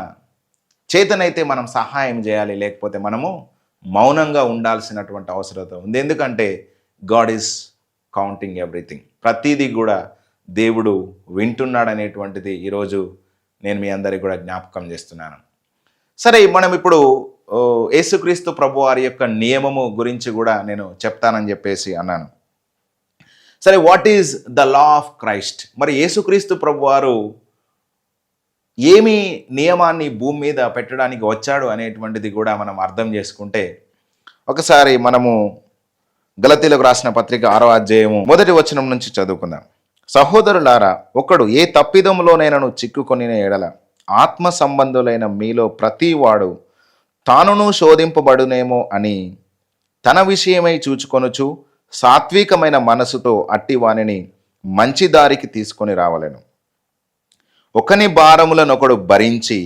చేతనైతే మనం సహాయం చేయాలి. లేకపోతే మనము మౌనంగా ఉండాల్సినటువంటి అవసరత ఉంది. ఎందుకంటే గాడ్ ఈజ్ కౌంటింగ్ ఎవ్రీథింగ్. ప్రతిదీ కూడా దేవుడు వింటున్నాడు అనేటువంటిది ఈరోజు నేను మీ అందరికీ కూడా జ్ఞాపకం చేస్తున్నాను. సరే, మనం ఇప్పుడు యేసుక్రీస్తు ప్రభువారి యొక్క నియమము గురించి కూడా నేను చెప్తానని చెప్పేసి అన్నాను. సరే, what is the law of Christ? మరి యేసుక్రీస్తు ప్రభువారు ఏమి నియమాన్ని భూమి మీద పెట్టడానికి వచ్చాడు అనేటువంటిది కూడా మనం అర్థం చేసుకుంటే, ఒకసారి మనము గలతీలకు రాసిన పత్రిక 6వ అధ్యాయము 1వ వచనం నుంచి చదువుకుందాం. సహోదరులారా, ఒకడు ఏ తప్పిదములోనైనను చిక్కుకొని ఎడల ఆత్మ సంబంధులైన మీలో ప్రతివాడు తానును శోధింపబడునేమో అని తన విషయమై చూచుకొనుచు సాత్వికమైన మనసుతో అట్టి వానిని మంచి దారికి తీసుకొని రావలెను. ఒకని భారములను ఒకడు భరించి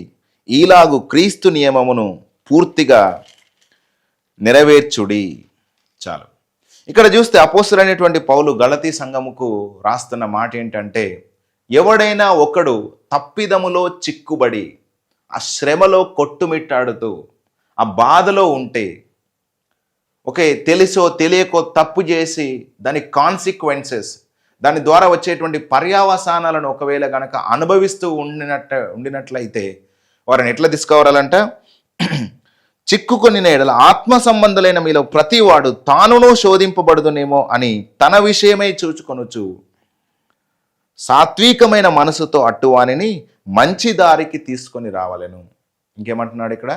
ఈలాగు క్రీస్తు నియమమును పూర్తిగా నెరవేర్చుడి. చాలు. ఇక్కడ చూస్తే అపోస్తలుడైనటువంటి పౌలు గలతీ సంఘముకు రాస్తున్న మాట ఏంటంటే, ఎవడైనా ఒకడు తప్పిదములో చిక్కుబడి ఆ శ్రమలో కొట్టుమిట్టాడుతూ ఆ బాధలో ఉంటే ఓకే, తెలిసో తెలియకో తప్పు చేసి దాని కాన్సిక్వెన్సెస్, దాని ద్వారా వచ్చేటువంటి పర్యావసానాలను ఒకవేళ కనుక అనుభవిస్తూ ఉండినట్లయితే వారిని ఎట్లా తీసుకురావాలంట? చిక్కుకొని ఎడల ఆత్మ సంబంధులైన మీలో ప్రతివాడు తానును శోధింపబడుదునేమో అని తన విషయమై చూచుకొనుచు సాత్వికమైన మనసుతో అట్టువానిని మంచి దారికి తీసుకొని రావాలను. ఇంకేమంటున్నాడు ఇక్కడ?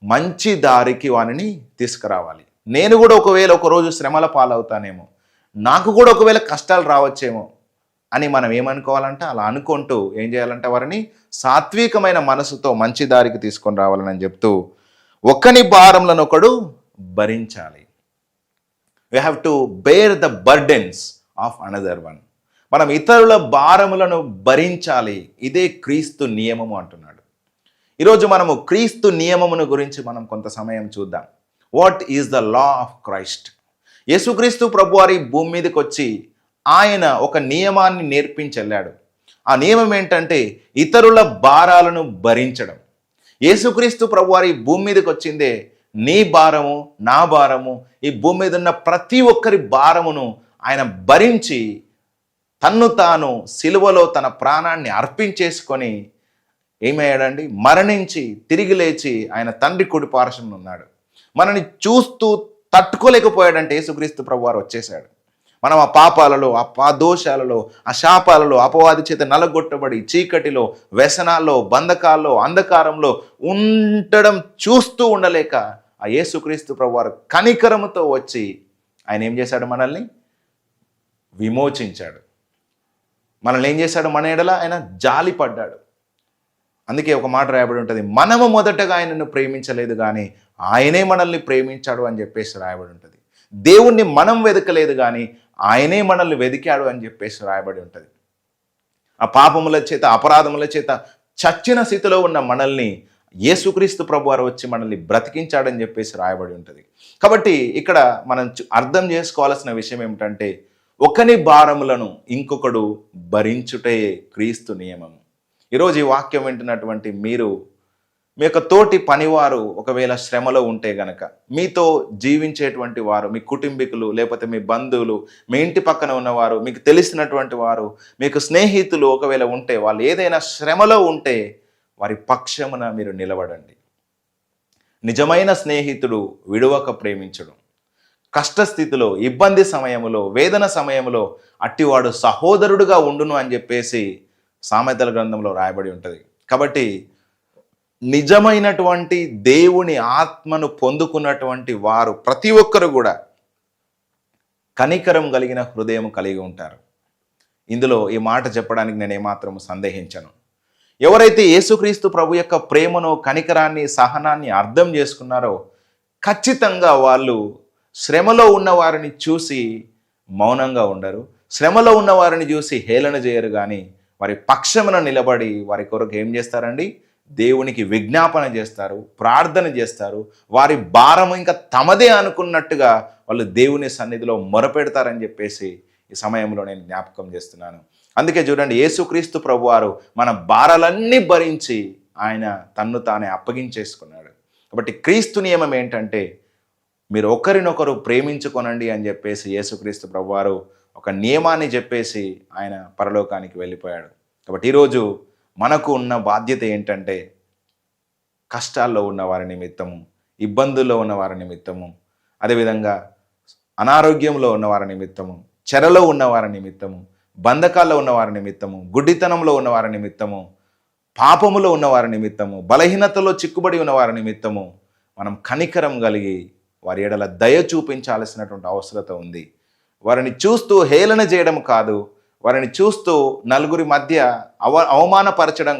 మంచి దారికి వానిని తీసుకురావాలి. నేను కూడా ఒకవేళ ఒకరోజు శ్రమల పాలవుతానేమో, నాకు కూడా ఒకవేళ కష్టాలు రావచ్చేమో అని మనం ఏమనుకోవాలంటే అలా అనుకుంటూ ఏం చేయాలంటే వారిని సాత్వికమైన మనసుతో మంచి దారికి తీసుకొని రావాలని చెప్తూ ఒకని భారములను ఒకడు భరించాలి. We have to bear the burdens of another one. మనం ఇతరుల భారములను భరించాలి. ఇదే క్రీస్తు నియమము అంటున్నాడు. ఈరోజు మనము క్రీస్తు నియమమును గురించి మనం కొంత సమయం చూద్దాం. What is the law of Christ? యేసుక్రీస్తు ప్రభువారి భూమి మీదకి వచ్చి ఆయన ఒక నియమాన్ని నేర్పించెళ్ళాడు. ఆ నియమం ఏంటంటే ఇతరుల భారాలను భరించడం. యేసుక్రీస్తు ప్రభువారి భూమి మీదకి వచ్చిందే నీ భారము నా భారము, ఈ భూమి మీద ఉన్న ప్రతి ఒక్కరి భారమును ఆయన భరించి తన్ను తాను సిలువలో తన ప్రాణాన్ని అర్పించేసుకొని ఏమయ్యాడండి? మరణించి తిరిగి లేచి ఆయన తండ్రి కుడి పార్శ్వమున ఉన్నాడు. మనని చూస్తూ తట్టుకోలేకపోయాడంటే యేసుక్రీస్తు ప్రభువారు వచ్చేసాడు. మనం ఆ పాపాలలో, ఆ దోషాలలో, ఆ శాపాలలో అపవాది చేత నలగొట్టబడి చీకటిలో, వ్యసనాల్లో, బంధకాల్లో, అంధకారంలో ఉండడం చూస్తూ ఉండలేక ఆ యేసుక్రీస్తు ప్రభువారు కనికరముతో వచ్చి ఆయన ఏం చేశాడు? మనల్ని విమోచించాడు. మనల్ని ఏం చేశాడు? మన ఎడల ఆయన జాలి పడ్డాడు. అందుకే ఒక మాట రాయబడి ఉంటుంది, మనము మొదటగా ఆయనను ప్రేమించలేదు కానీ ఆయనే మనల్ని ప్రేమించాడు అని చెప్పేసి రాయబడి ఉంటుంది. దేవుణ్ణి మనం వెతకలేదు కానీ ఆయనే మనల్ని వెతికాడు అని చెప్పేసి రాయబడి ఉంటుంది. ఆ పాపముల చేత, అపరాధముల చేత చచ్చిన స్థితిలో ఉన్న మనల్ని యేసుక్రీస్తు ప్రభువారు వచ్చి మనల్ని బ్రతికించాడని చెప్పేసి రాయబడి ఉంటుంది. కాబట్టి ఇక్కడ మనం అర్థం చేసుకోవాల్సిన విషయం ఏమిటంటే ఒకని భారములను ఇంకొకడు భరించుటే క్రీస్తు నియమం. ఈరోజు ఈ వాక్యం వింటున్నటువంటి మీరు, మీ యొక్క తోటి పనివారు ఒకవేళ శ్రమలో ఉంటే గనక, మీతో జీవించేటువంటి వారు, మీ కుటుంబీకులు, లేకపోతే మీ బంధువులు, మీ ఇంటి పక్కన ఉన్నవారు, మీకు తెలిసినటువంటి వారు, మీకు స్నేహితులు ఒకవేళ ఉంటే, వాళ్ళు ఏదైనా శ్రమలో ఉంటే వారి పక్షమున మీరు నిలబడండి. నిజమైన స్నేహితుడు విడువక ప్రేమించడం. కష్టస్థితిలో, ఇబ్బంది సమయంలో, వేదన సమయంలో అట్టివాడు సహోదరుడుగా ఉండును అని చెప్పేసి సామెతల గ్రంథంలో రాయబడి ఉంటుంది. కాబట్టి నిజమైనటువంటి దేవుని ఆత్మను పొందుకున్నటువంటి వారు ప్రతి ఒక్కరు కూడా కనికరం కలిగిన హృదయం కలిగి ఉంటారు. ఇందులో ఈ మాట చెప్పడానికి నేను ఏమాత్రం సందేహించను. ఎవరైతే యేసుక్రీస్తు ప్రభు యొక్క ప్రేమను, కనికరాన్ని, సహనాన్ని అర్థం చేసుకున్నారో ఖచ్చితంగా వాళ్ళు శ్రమలో ఉన్న వారిని చూసి మౌనంగా ఉండరు, శ్రమలో ఉన్న వారిని చూసి హేళన చేయరు, కానీ వారి పక్షమున నిలబడి వారి కొరకు ఏం చేస్తారండి? దేవునికి విజ్ఞాపన చేస్తారు, ప్రార్థన చేస్తారు. వారి భారం ఇంకా తమదే అనుకున్నట్టుగా వాళ్ళు దేవుని సన్నిధిలో మొరపెడతారని చెప్పేసి ఈ సమయంలో నేను జ్ఞాపకం చేస్తున్నాను. అందుకే చూడండి, యేసుక్రీస్తు ప్రభువారు మన భారాలన్నీ భరించి ఆయన తన్ను తానే అప్పగించేసుకున్నాడు. కాబట్టి క్రీస్తు నియమం ఏంటంటే మీరు ఒకరినొకరు ప్రేమించుకొనండి అని చెప్పేసి యేసుక్రీస్తు ప్రభువారు ఒక నియమాన్ని చెప్పేసి ఆయన పరలోకానికి వెళ్ళిపోయాడు. కాబట్టి ఈరోజు మనకు ఉన్న బాధ్యత ఏంటంటే కష్టాల్లో ఉన్న వారి నిమిత్తము, ఇబ్బందుల్లో ఉన్న వారి నిమిత్తము, అదేవిధంగా అనారోగ్యంలో ఉన్న వారి నిమిత్తము, చెరలో ఉన్న వారి నిమిత్తము, బంధకాల్లో ఉన్న వారి నిమిత్తము, గుడ్డితనంలో ఉన్న వారి నిమిత్తము, పాపములో ఉన్న వారి నిమిత్తము, బలహీనతలో చిక్కుబడి ఉన్న వారి నిమిత్తము మనం కనికరం కలిగి వారి ఎడల దయ చూపించాల్సినటువంటి అవసరత ఉంది. వారిని చూస్తూ హేళన చేయడం కాదు, వారిని చూస్తూ నలుగురి మధ్య అవమానపరచడం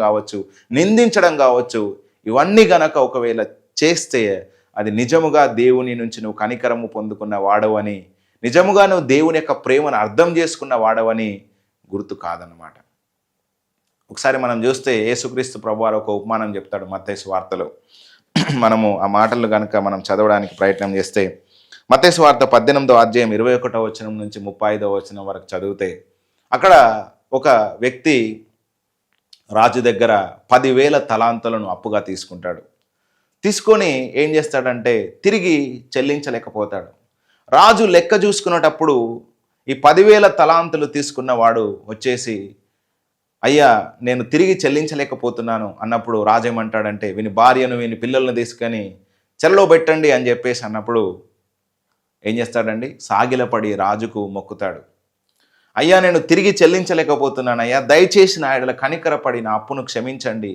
కావచ్చు, నిందించడం కావచ్చు. ఇవన్నీ గనక ఒకవేళ చేస్తే అది నిజముగా దేవుని నుంచి నువ్వు కనికరము పొందుకున్న వాడవని, నిజముగా నువ్వు దేవుని యొక్క ప్రేమను అర్థం చేసుకున్న వాడవని గుర్తు కాదన్నమాట. ఒకసారి మనం చూస్తే యేసుక్రీస్తు ప్రభువారు ఒక ఉపమానం చెప్తాడు మత్తయి సువార్తలో. మనము ఆ మాటలు కనుక మనం చదవడానికి ప్రయత్నం చేస్తే మత్తయి సువార్త 18వ అధ్యాయం 21వ వచనం నుంచి 35వ వచనం వరకు చదివితే అక్కడ ఒక వ్యక్తి రాజు దగ్గర 10,000 తలాంతులను అప్పుగా తీసుకుంటాడు. తీసుకొని ఏం చేస్తాడంటే తిరిగి చెల్లించలేకపోతాడు. రాజు లెక్క చూసుకునేటప్పుడు ఈ 10,000 తలాంతులు తీసుకున్నవాడు వచ్చేసి, అయ్యా నేను తిరిగి చెల్లించలేకపోతున్నాను అన్నప్పుడు రాజు ఏమంటాడంటే, వీని భార్యను వీని పిల్లలను తీసుకొని చెరలో పెట్టండి అని చెప్పేసి అన్నప్పుడు ఏం చేస్తాడండి, సాగిలపడి రాజుకు మొక్కుతాడు. అయ్యా నేను తిరిగి చెల్లించలేకపోతున్నాను అయ్యా, దయచేసి నా యెడల కనికరపడి నా అప్పును క్షమించండి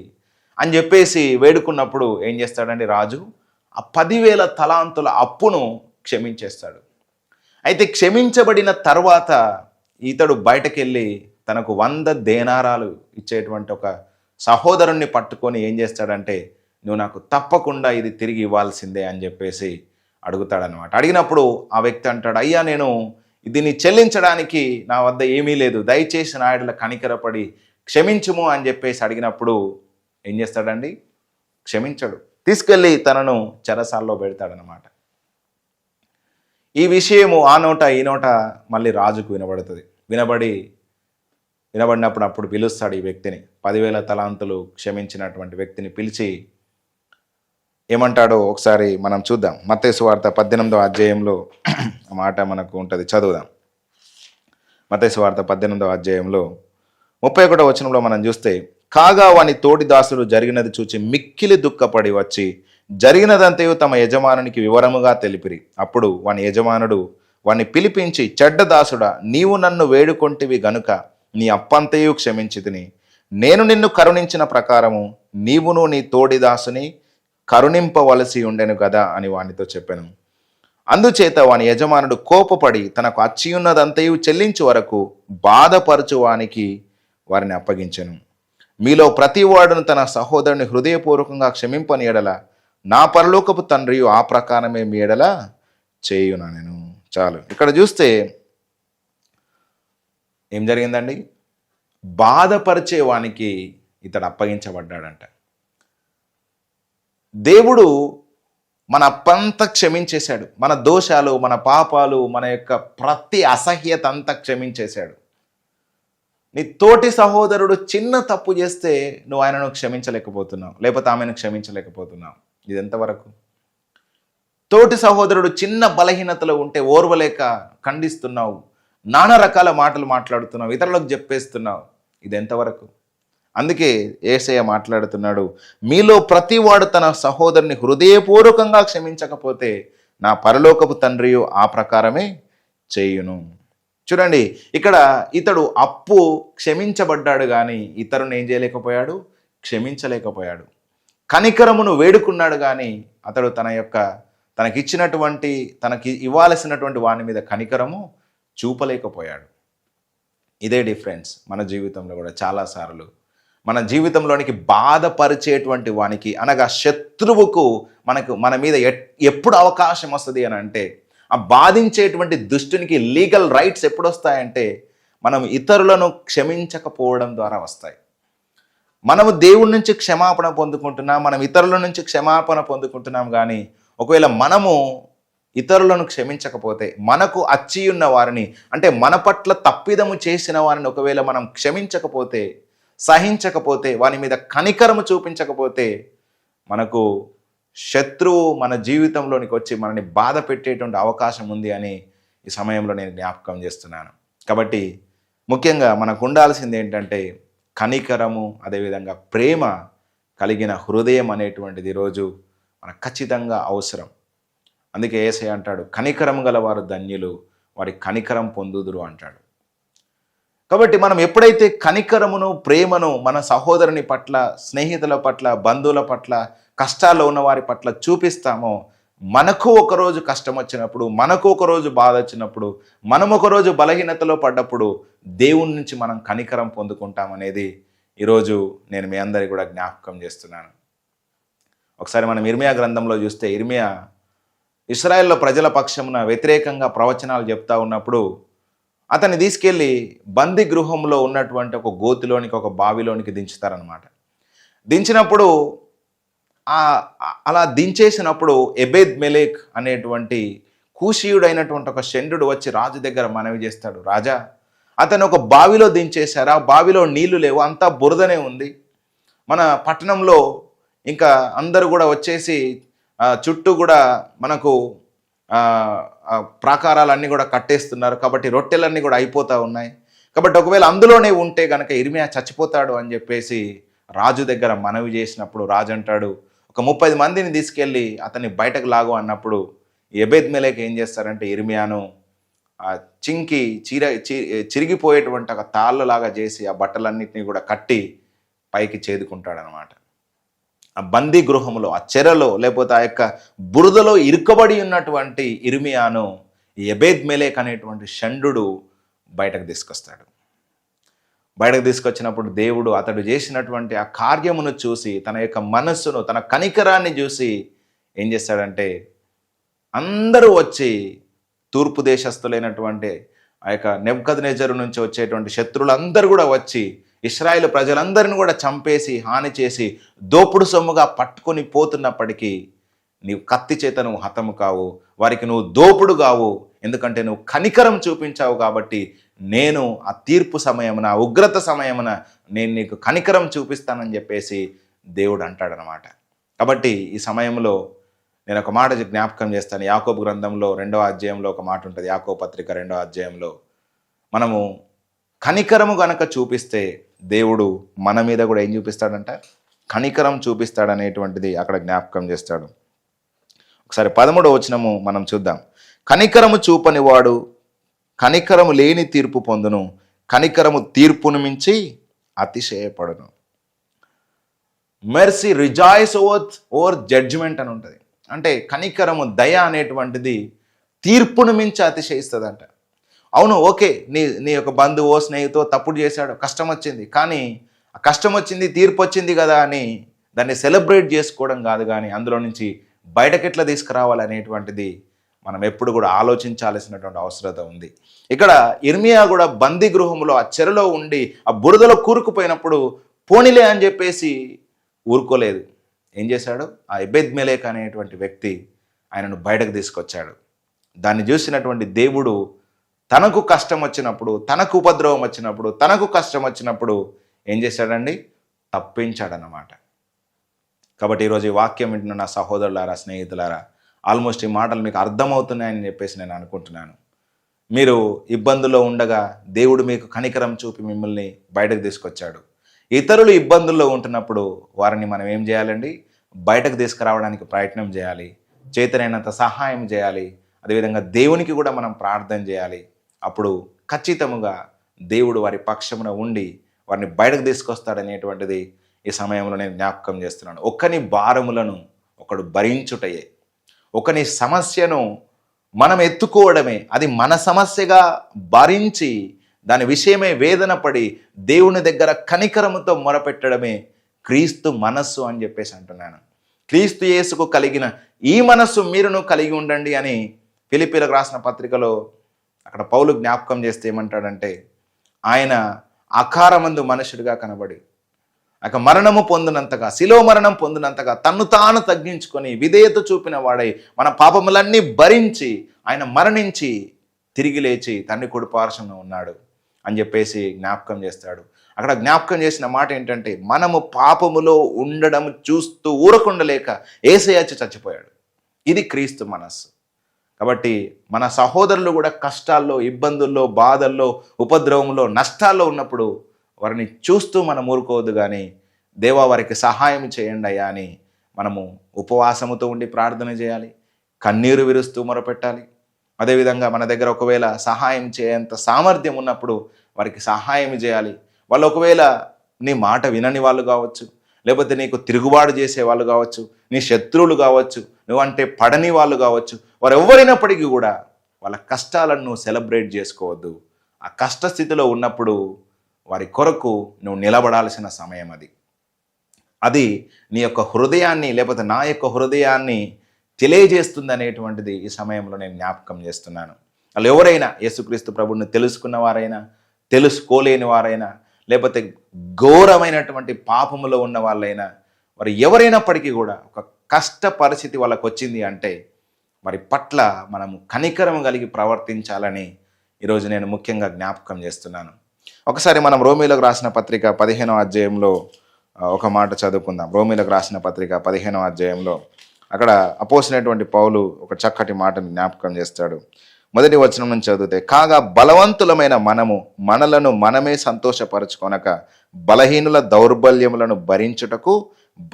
అని చెప్పేసి వేడుకున్నప్పుడు ఏం చేస్తాడండి రాజు, ఆ 10,000 తలాంతుల అప్పును క్షమించేస్తాడు. అయితే క్షమించబడిన తర్వాత ఇతడు బయటకెళ్ళి తనకు 100 దేనారాలు ఇచ్చేటువంటి ఒక సహోదరుణ్ణి పట్టుకొని ఏం చేస్తాడంటే, నువ్వు నాకు తప్పకుండా ఇది తిరిగి ఇవ్వాల్సిందే అని చెప్పేసి అడుగుతాడనమాట. అడిగినప్పుడు ఆ వ్యక్తి అంటాడు, అయ్యా నేను దీన్ని చెల్లించడానికి నా వద్ద ఏమీ లేదు, దయచేసి నా యెడల కనికరపడి క్షమించుము అని చెప్పేసి అడిగినప్పుడు ఏం చేస్తాడండి, క్షమించడు. తీసుకెళ్ళి తనను చెరసాల్లో పెడతాడనమాట. ఈ విషయము ఆ నోట ఈ నోట మళ్ళీ రాజుకు వినబడుతుంది. వినబడినప్పుడు అప్పుడు పిలుస్తాడు ఈ వ్యక్తిని, 10,000 తలాంతులు క్షమించినటువంటి వ్యక్తిని పిలిచి ఏమంటాడో ఒకసారి మనం చూద్దాం. మత్తయి సువార్త 18వ అధ్యాయంలో ఆ మాట మనకు ఉంటుంది, చదువుదాం. మత్తయి సువార్త 18వ అధ్యాయంలో 31వ వచనంలో మనం చూస్తే, కాగా వాని తోటి దాసులు జరిగినది చూచి మిక్కిలి దుఃఖపడి వచ్చి జరిగినదంతయు తమ యజమానునికి వివరముగా తెలిపిరి. అప్పుడు వాని యజమానుడు వాని పిలిపించి, చెడ్డ దాసుడా, నీవు నన్ను వేడుకొంటివి గనుక నీ అప్పంతయు క్షమించితిని. నేను నిన్ను కరుణించిన ప్రకారము నీవును నీ తోడి దాసుని కరుణింపవలసి ఉండెను కదా అని వానితో చెప్పాను. అందుచేత వాని యజమానుడు కోపపడి తనకు అచ్చియున్నదంతయు చెల్లించు వరకు బాధపరచు వానికి వారిని అప్పగించెను. మీలో ప్రతివాడును తన సహోదరుని హృదయపూర్వకంగా క్షమింపని ఎడల నా పరలోకపు తండ్రియు ఆ ప్రకారమే మీ ఎడల చేయునా నేను. చాలు. ఇక్కడ చూస్తే ఏం జరిగిందండి, బాధపరిచే వానికి ఇతడు అప్పగించబడ్డాడంట. దేవుడు మన అప్పంతా క్షమించేశాడు, మన దోషాలు, మన పాపాలు, మన యొక్క ప్రతి అసహ్యత అంతా క్షమించేశాడు. నీ తోటి సహోదరుడు చిన్న తప్పు చేస్తే నువ్వు ఆయనను క్షమించలేకపోతున్నావు, లేకపోతే ఆమెను క్షమించలేకపోతున్నావు. ఇది ఎంతవరకు? తోటి సహోదరుడు చిన్న బలహీనతలో ఉంటే ఓర్వలేక ఖండిస్తున్నావు, నానా రకాల మాటలు మాట్లాడుతున్నావు, ఇతరులకు చెప్పేస్తున్నావు. ఇది ఎంతవరకు? అందుకే యేసయ్య మాట్లాడుతున్నాడు, మీలో ప్రతివాడు తన సహోదరుని హృదయపూర్వకంగా క్షమించకపోతే నా పరలోకపు తండ్రియు ఆ ప్రకారమే చేయును. చూడండి, ఇక్కడ ఇతడు అప్పు క్షమించబడ్డాడు కానీ ఇతరుని ఏం చేయలేకపోయాడు, క్షమించలేకపోయాడు. కనికరమును వేడుకున్నాడు కానీ అతడు తనకి ఇవ్వాల్సినటువంటి వాని మీద కనికరము చూపలేకపోయాడు. ఇదే డిఫరెన్స్ మన జీవితంలో కూడా. చాలాసార్లు మన జీవితంలోనికి బాధపరిచేటువంటి వానికి అనగా శత్రువుకు మన మీద ఎప్పుడు అవకాశం వస్తుంది అని అంటే, ఆ బాధించేటువంటి దుష్టునికి లీగల్ రైట్స్ ఎప్పుడు వస్తాయంటే మనం ఇతరులను క్షమించకపోవడం ద్వారా వస్తాయి. మనము దేవుడి నుంచి క్షమాపణ పొందుకుంటున్నాం, మనం ఇతరుల నుంచి క్షమాపణ పొందుకుంటున్నాం. కానీ ఒకవేళ మనము ఇతరులను క్షమించకపోతే, మనకు అచ్చియున్న వారిని అంటే మన పట్ల తప్పిదము చేసిన వారిని ఒకవేళ మనం క్షమించకపోతే, సహించకపోతే, వాని మీద కనికరము చూపించకపోతే, మనకు శత్రువు మన జీవితంలోనికి వచ్చి మనని బాధ పెట్టేటువంటి అవకాశం ఉంది అని ఈ సమయంలో నేను జ్ఞాపకం చేస్తున్నాను. కాబట్టి ముఖ్యంగా మనకు ఉండాల్సింది ఏంటంటే కనికరము, అదేవిధంగా ప్రేమ కలిగిన హృదయం అనేటువంటిది ఈరోజు మనకు ఖచ్చితంగా అవసరం. అందుకే యేసయ్య అంటాడు, కనికరం గలవారు ధన్యులు, వారి కనికరం పొందుదురు అంటాడు. కాబట్టి మనం ఎప్పుడైతే కనికరమును, ప్రేమను మన సహోదరుని పట్ల, స్నేహితుల పట్ల, బంధువుల పట్ల, కష్టాల్లో ఉన్న వారి పట్ల చూపిస్తామో, మనకు ఒకరోజు కష్టం వచ్చినప్పుడు, మనకు ఒకరోజు బాధ వచ్చినప్పుడు, మనం ఒకరోజు బలహీనతలో పడ్డప్పుడు దేవుని నుంచి మనం కనికరం పొందుకుంటామనేది ఈరోజు నేను మీ అందరికీ కూడా జ్ఞాపకం చేస్తున్నాను. ఒకసారి మనం ఇర్మియా గ్రంథంలో చూస్తే, ఇర్మియా ఇశ్రాయేల్లో ప్రజల పక్షమున వ్యతిరేకంగా ప్రవచనాలు చెప్తా ఉన్నప్పుడు అతన్ని తీసుకెళ్ళి బందీ గృహంలో ఉన్నటువంటి ఒక గోతిలోనికి, ఒక బావిలోనికి దించుతారనమాట. దించినప్పుడు అలా దించేసినప్పుడు ఎబేద్ మెలేక్ అనేటువంటి కూషీయుడైనటువంటి ఒక షండ్రుడు వచ్చి రాజు దగ్గర మనవి చేస్తాడు, రాజా అతను ఒక బావిలో దించేశారు, ఆ బావిలో నీళ్లు లేవు, అంతా బురదనే ఉంది, మన పట్టణంలో ఇంకా అందరూ కూడా వచ్చేసి చుట్టూ కూడా మనకు ఆ, ప్రాకారాలన్నీ కూడా కట్టేస్తున్నారు. కాబట్టి రొట్టెలన్నీ కూడా అయిపోతూ ఉన్నాయి. కాబట్టి ఒకవేళ అందులోనే ఉంటే కనుక ఇర్మియా చచ్చిపోతాడు అని చెప్పేసి రాజు దగ్గర మనవి చేసినప్పుడు రాజు అంటాడు, ఒక 30 మందిని తీసుకెళ్ళి అతన్ని బయటకు లాగు అన్నప్పుడు ఎబెద్మెలెకు ఏం చేస్తారంటే ఇర్మియాను చింకి చిరిగిపోయేటువంటి ఒక తాళ్ళలాగా చేసి ఆ బట్టలన్నింటినీ కూడా కట్టి పైకి చేదుకుంటాడనమాట. ఆ బందీ గృహంలో, ఆ చెరలో, లేకపోతే ఆ యొక్క బురదలో ఇరుకబడి ఉన్నటువంటి ఇర్మియాను ఎబెద్మెలెక్ అనేటువంటి షండు బయటకు తీసుకొస్తాడు. బయటకు తీసుకొచ్చినప్పుడు దేవుడు అతడు చేసినటువంటి ఆ కార్యమును చూసి, తన యొక్క మనస్సును, తన కనికరాన్ని చూసి ఏం చేస్తాడంటే, అందరూ వచ్చి తూర్పు దేశస్థులైనటువంటి ఆ యొక్క నెబుకద్నెజరు నుంచి వచ్చేటువంటి శత్రువులందరూ కూడా వచ్చి ఇశ్రాయేలు ప్రజలందరిని కూడా చంపేసి హాని చేసి దోపుడు సొమ్ముగా పట్టుకొని పోతున్నప్పటికీ నీవు కత్తి చేత నువ్వు హతము కావు, వారికి నువ్వు దోపుడు కావు, ఎందుకంటే నువ్వు కనికరం చూపించావు. కాబట్టి నేను ఆ తీర్పు సమయమున, ఆ ఉగ్రత సమయమున నేను నీకు కనికరం చూపిస్తానని చెప్పేసి దేవుడు అంటాడనమాట. కాబట్టి ఈ సమయంలో నేను ఒక మాట జ్ఞాపకం చేస్తాను. యాకోబు గ్రంథంలో 2వ అధ్యాయంలో ఒక మాట ఉంటుంది. యాకోబు పత్రిక 2వ అధ్యాయంలో మనము కనికరము గనక చూపిస్తే దేవుడు మన మీద కూడా ఏం చూపిస్తాడంట, కనికరం చూపిస్తాడనేటువంటిది అక్కడ జ్ఞాపకం చేస్తాడు. ఒకసారి 13వ వచనము మనం చూద్దాం. కనికరము చూపని వాడు కనికరము లేని తీర్పు పొందును, కనికరము తీర్పును మించి అతిశయపడును. మెర్సీ రిజాయిస్ ఓవర్ జడ్జిమెంట్ అని ఉంటుంది. అంటే కనికరము, దయ అనేటువంటిది తీర్పును మించి అతిశయిస్తుందంట. అవును, ఓకే, నీ యొక్క బంధువో స్నేహితో తప్పుడు చేశాడు, కష్టం వచ్చింది, కానీ ఆ కష్టం వచ్చింది, తీర్పు వచ్చింది కదా అని దాన్ని సెలబ్రేట్ చేసుకోవడం కాదు, కానీ అందులో నుంచి బయటకెట్లా తీసుకురావాలనేటువంటిది మనం ఎప్పుడు కూడా ఆలోచించాల్సినటువంటి అవసరత ఉంది. ఇక్కడ ఇర్మియా కూడా బందీ గృహంలో ఆ చెరలో ఉండి ఆ బురదలో కూరుకుపోయినప్పుడు పోనీలే అని చెప్పేసి ఊరుకోలేదు. ఏం చేశాడు, ఆ ఎబెద్మెలెక్ అనేటువంటి వ్యక్తి ఆయనను బయటకు తీసుకొచ్చాడు. దాన్ని చూసినటువంటి దేవుడు తనకు కష్టం వచ్చినప్పుడు, తనకు ఉపద్రవం వచ్చినప్పుడు, తనకు కష్టం వచ్చినప్పుడు ఏం చేశాడండి, తప్పించాడన్నమాట. కాబట్టి ఈరోజు ఈ వాక్యం వింటున్న నా సహోదరులారా, స్నేహితులారా, ఆల్మోస్ట్ ఈ మాటలు మీకు అర్థమవుతున్నాయని చెప్పేసి నేను అనుకుంటున్నాను. మీరు ఇబ్బందుల్లో ఉండగా దేవుడు మీకు కనికరం చూపి మిమ్మల్ని బయటకు తీసుకొచ్చాడు. ఇతరులు ఇబ్బందుల్లో ఉంటున్నప్పుడు వారిని మనం ఏం చేయాలండి, బయటకు తీసుకురావడానికి ప్రయత్నం చేయాలి, చేతనైనంత సహాయం చేయాలి. అదేవిధంగా దేవునికి కూడా మనం ప్రార్థన చేయాలి. అప్పుడు ఖచ్చితంగా దేవుడు వారి పక్షమున ఉండి వారిని బయటకు తీసుకొస్తాడనేటువంటిది ఈ సమయంలో నేను జ్ఞాపకం చేస్తున్నాను. ఒకని భారములను ఒకడు భరించుటయే, ఒకని సమస్యను మనం ఎత్తుకోవడమే, అది మన సమస్యగా భరించి దాని విషయమే వేదన పడి దేవుని దగ్గర కనికరముతో మొరపెట్టడమే క్రీస్తు మనస్సు అని చెప్పేసి అంటున్నాను. క్రీస్తు యేసుకు కలిగిన ఈ మనస్సు మీరును కలిగి ఉండండి అని ఫిలిప్పీలకు రాసిన పత్రికలో అక్కడ పౌలు జ్ఞాపకం చేస్తే ఏమంటాడంటే, ఆయన ఆకారమందు మనుషుడిగా కనబడి మరణము పొందినంతగా, శిలువ మరణం పొందినంతగా తన్ను తాను తగ్గించుకొని విధేయత చూపిన వాడై మన పాపములన్నీ భరించి ఆయన మరణించి తిరిగి లేచి తండ్రి కుడి పార్శ్వమున ఉన్నాడు అని చెప్పేసి జ్ఞాపకం చేస్తాడు. అక్కడ జ్ఞాపకం చేసిన మాట ఏంటంటే, మనము పాపములో ఉండడం చూస్తూ ఊరకుండలేక యేసయ్య చచ్చిపోయాడు. ఇది క్రీస్తు మనస్సు. కాబట్టి మన సహోదరులు కూడా కష్టాల్లో, ఇబ్బందుల్లో, బాధల్లో, ఉపద్రవంలో, నష్టాల్లో ఉన్నప్పుడు వారిని చూస్తూ మనం ఊరుకోవద్దు, కానీ దేవా వారికి సహాయం చేయండి అయ్యా అని మనము ఉపవాసముతో ఉండి ప్రార్థన చేయాలి, కన్నీరు విరుస్తూ మొరపెట్టాలి. అదేవిధంగా మన దగ్గర ఒకవేళ సహాయం చేయేంత సామర్థ్యం ఉన్నప్పుడు వారికి సహాయం చేయాలి. వాళ్ళు ఒకవేళ నీ మాట వినని వాళ్ళు కావచ్చు, లేకపోతే నీకు తిరుగుబాటు చేసే వాళ్ళు కావచ్చు, నీ శత్రువులు కావచ్చు, నువ్వంటే పడని వాళ్ళు కావచ్చు, వారు ఎవరైనప్పటికీ కూడా వాళ్ళ కష్టాలను నువ్వు సెలబ్రేట్ చేసుకోవద్దు. ఆ కష్టస్థితిలో ఉన్నప్పుడు వారి కొరకు నువ్వు నిలబడాల్సిన సమయం అది. అది నీ యొక్క హృదయాన్ని, లేకపోతే నా యొక్క హృదయాన్ని తెలియజేస్తుంది అనేటువంటిది ఈ సమయంలో నేను జ్ఞాపకం చేస్తున్నాను. వాళ్ళు ఎవరైనా, యేసుక్రీస్తు ప్రభువుని తెలుసుకున్న వారైనా, తెలుసుకోలేని వారైనా, లేకపోతే ఘోరమైనటువంటి పాపములో ఉన్న వాళ్ళైనా, వారు ఎవరైనప్పటికీ కూడా ఒక కష్ట పరిస్థితి వాళ్ళకు వచ్చింది అంటే వారి పట్ల మనము కనికరం కలిగి ప్రవర్తించాలని ఈరోజు నేను ముఖ్యంగా జ్ఞాపకం చేస్తున్నాను. ఒకసారి మనం రోమీలకు రాసిన పత్రిక 15వ అధ్యాయంలో ఒక మాట చదువుకుందాం. రోమీలకు రాసిన పత్రిక 15వ అధ్యాయంలో అక్కడ అపోసినటువంటి పౌలు ఒక చక్కటి మాటను జ్ఞాపకం చేస్తాడు. మొదటి వచనం నుంచి చదివితే, కాగా బలవంతులమైన మనము మనలను మనమే సంతోషపరచుకొనక బలహీనుల దౌర్బల్యములను భరించుటకు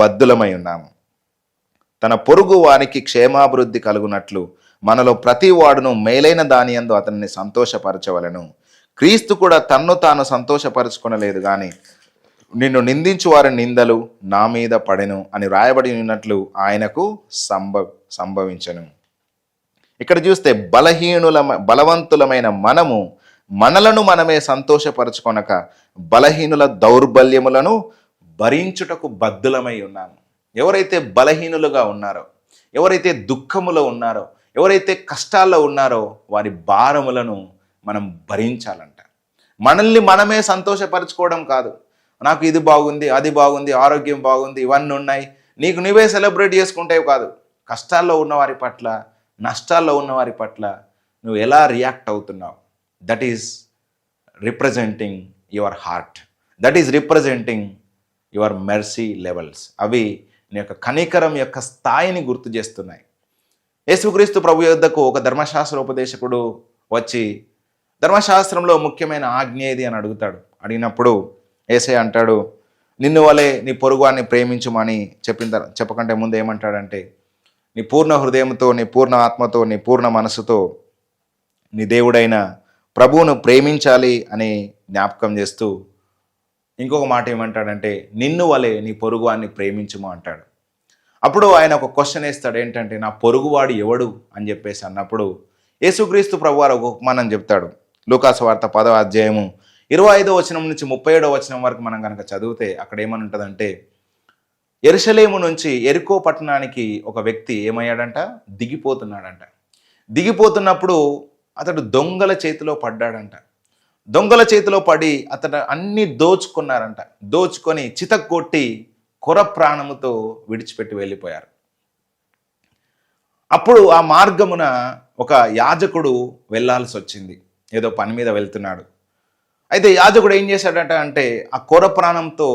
బద్ధులమై ఉన్నాము. తన పొరుగు వానికి క్షేమాభివృద్ధి కలుగునట్లు మనలో ప్రతి వాడును మేలైన దానియందు అతనిని సంతోషపరచవలను. క్రీస్తు కూడా తన్ను తాను సంతోషపరచుకొనలేదు కానీ నిన్ను నిందించు వారి నిందలు నా మీద పడెను అని వ్రాయబడి ఉన్నట్లు ఆయనకు సంభవించను. ఇక్కడ చూస్తే బలవంతులమైన మనము మనలను మనమే సంతోషపరచుకొనక బలహీనుల దౌర్బల్యములను భరించుటకు బద్ధులమై ఉన్నాము. ఎవరైతే బలహీనులుగా ఉన్నారో, ఎవరైతే దుఃఖములో ఉన్నారో, ఎవరైతే కష్టాల్లో ఉన్నారో వారి భారములను మనం భరించాలంట. మనల్ని మనమే సంతోషపరచుకోవడం కాదు. నాకు ఇది బాగుంది, అది బాగుంది, ఆరోగ్యం బాగుంది, ఇవన్నీ ఉన్నాయి, నీకు నువ్వే సెలబ్రేట్ చేసుకుంటేవి కాదు. కష్టాల్లో ఉన్నవారి పట్ల, నష్టాల్లో ఉన్నవారి పట్ల నువ్వు ఎలా రియాక్ట్ అవుతున్నావు, that is representing your heart, that is representing your mercy levels. అవి నీ యొక్క కనికరం యొక్క స్థాయిని గుర్తు చేస్తున్నాయి. యేసుక్రీస్తు ప్రభు యొద్దకు ఒక ధర్మశాస్త్ర ఉపదేశకుడు వచ్చి ధర్మశాస్త్రంలో ముఖ్యమైన ఆజ్ఞ ఏది అని అడుగుతాడు. అడిగినప్పుడు యేసయ్య అంటాడు, నిన్ను వలె నీ పొరుగువాన్ని ప్రేమించుమని చెప్పకంటే ముందు ఏమంటాడంటే, నీ పూర్ణ హృదయంతో, నీ పూర్ణ ఆత్మతో, నీ పూర్ణ మనసుతో నీ దేవుడైన ప్రభువును ప్రేమించాలి అని జ్ఞాపకం చేస్తూ ఇంకొక మాట ఏమంటాడంటే, నిన్ను వలె నీ పొరుగువాన్ని ప్రేమించుము అంటాడు. అప్పుడు ఆయన ఒక క్వశ్చన్ వేస్తాడు, ఏంటంటే నా పొరుగువాడు ఎవడు అని చెప్పేసి అన్నప్పుడు యేసుక్రీస్తు ప్రభువారు ఒక ఉపమానం చెప్తాడు. లూకాసు వార్త 10వ అధ్యాయము 25వ వచనం నుంచి 37వ వచనం వరకు మనం కనుక చదివితే అక్కడ ఏమని ఉంటుందంటే, యెరూషలేము నుంచి యెరికో పట్టణానికి ఒక వ్యక్తి ఏమయ్యాడంట, దిగిపోతున్నాడంట. దిగిపోతున్నప్పుడు అతడు దొంగల చేతిలో పడ్డాడంట. దొంగల చేతిలో పడి అతడు అన్ని దోచుకున్నారంట. దోచుకొని చితక్కొట్టి కొర ప్రాణముతో విడిచిపెట్టి వెళ్ళిపోయారు. అప్పుడు ఆ మార్గమున ఒక యాజకుడు వెళ్ళాల్సి వచ్చింది. ఏదో పని మీద వెళ్తున్నాడు. అయితే యాజకుడు ఏం చేశాడట అంటే, ఆ కొర ప్రాణంతో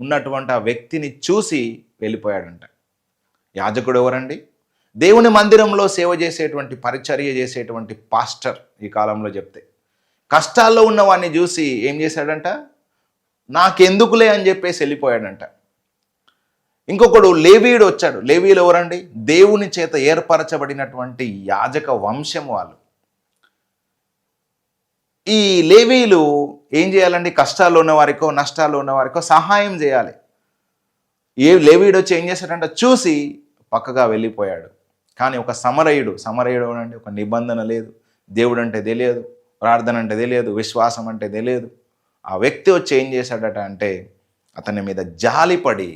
ఉన్నటువంటి ఆ వ్యక్తిని చూసి వెళ్ళిపోయాడంట. యాజకుడు ఎవరండి? దేవుని మందిరంలో సేవ చేసేటువంటి, పరిచర్య చేసేటువంటి పాస్టర్. ఈ కాలంలో చెప్తే కష్టాల్లో ఉన్న వాడిని చూసి ఏం చేశాడంట, నాకెందుకులే అని చెప్పేసి వెళ్ళిపోయాడంట. ఇంకొకడు లేవీయుడు వచ్చాడు. లేవీయులు ఎవరండి? దేవుని చేత ఏర్పరచబడినటువంటి యాజక వంశం వాళ్ళు. ఈ లేవీయులు ఏం చేయాలండి? కష్టాల్లో ఉన్న వారికో, నష్టాల్లో ఉన్న వారికో సహాయం చేయాలి. లేవీయుడు వచ్చి ఏం చేశాడంట, చూసి పక్కగా వెళ్ళిపోయాడు. కానీ ఒక సమరయుడు అంటే ఒక నిబంధన లేదు, దేవుడు అంటే తెలియదు, ప్రార్థన అంటే తెలియదు, విశ్వాసం అంటే తెలియదు. ఆ వ్యక్తి వచ్చి ఏం చేశాడట అంటే, అతని మీద జాలిపడి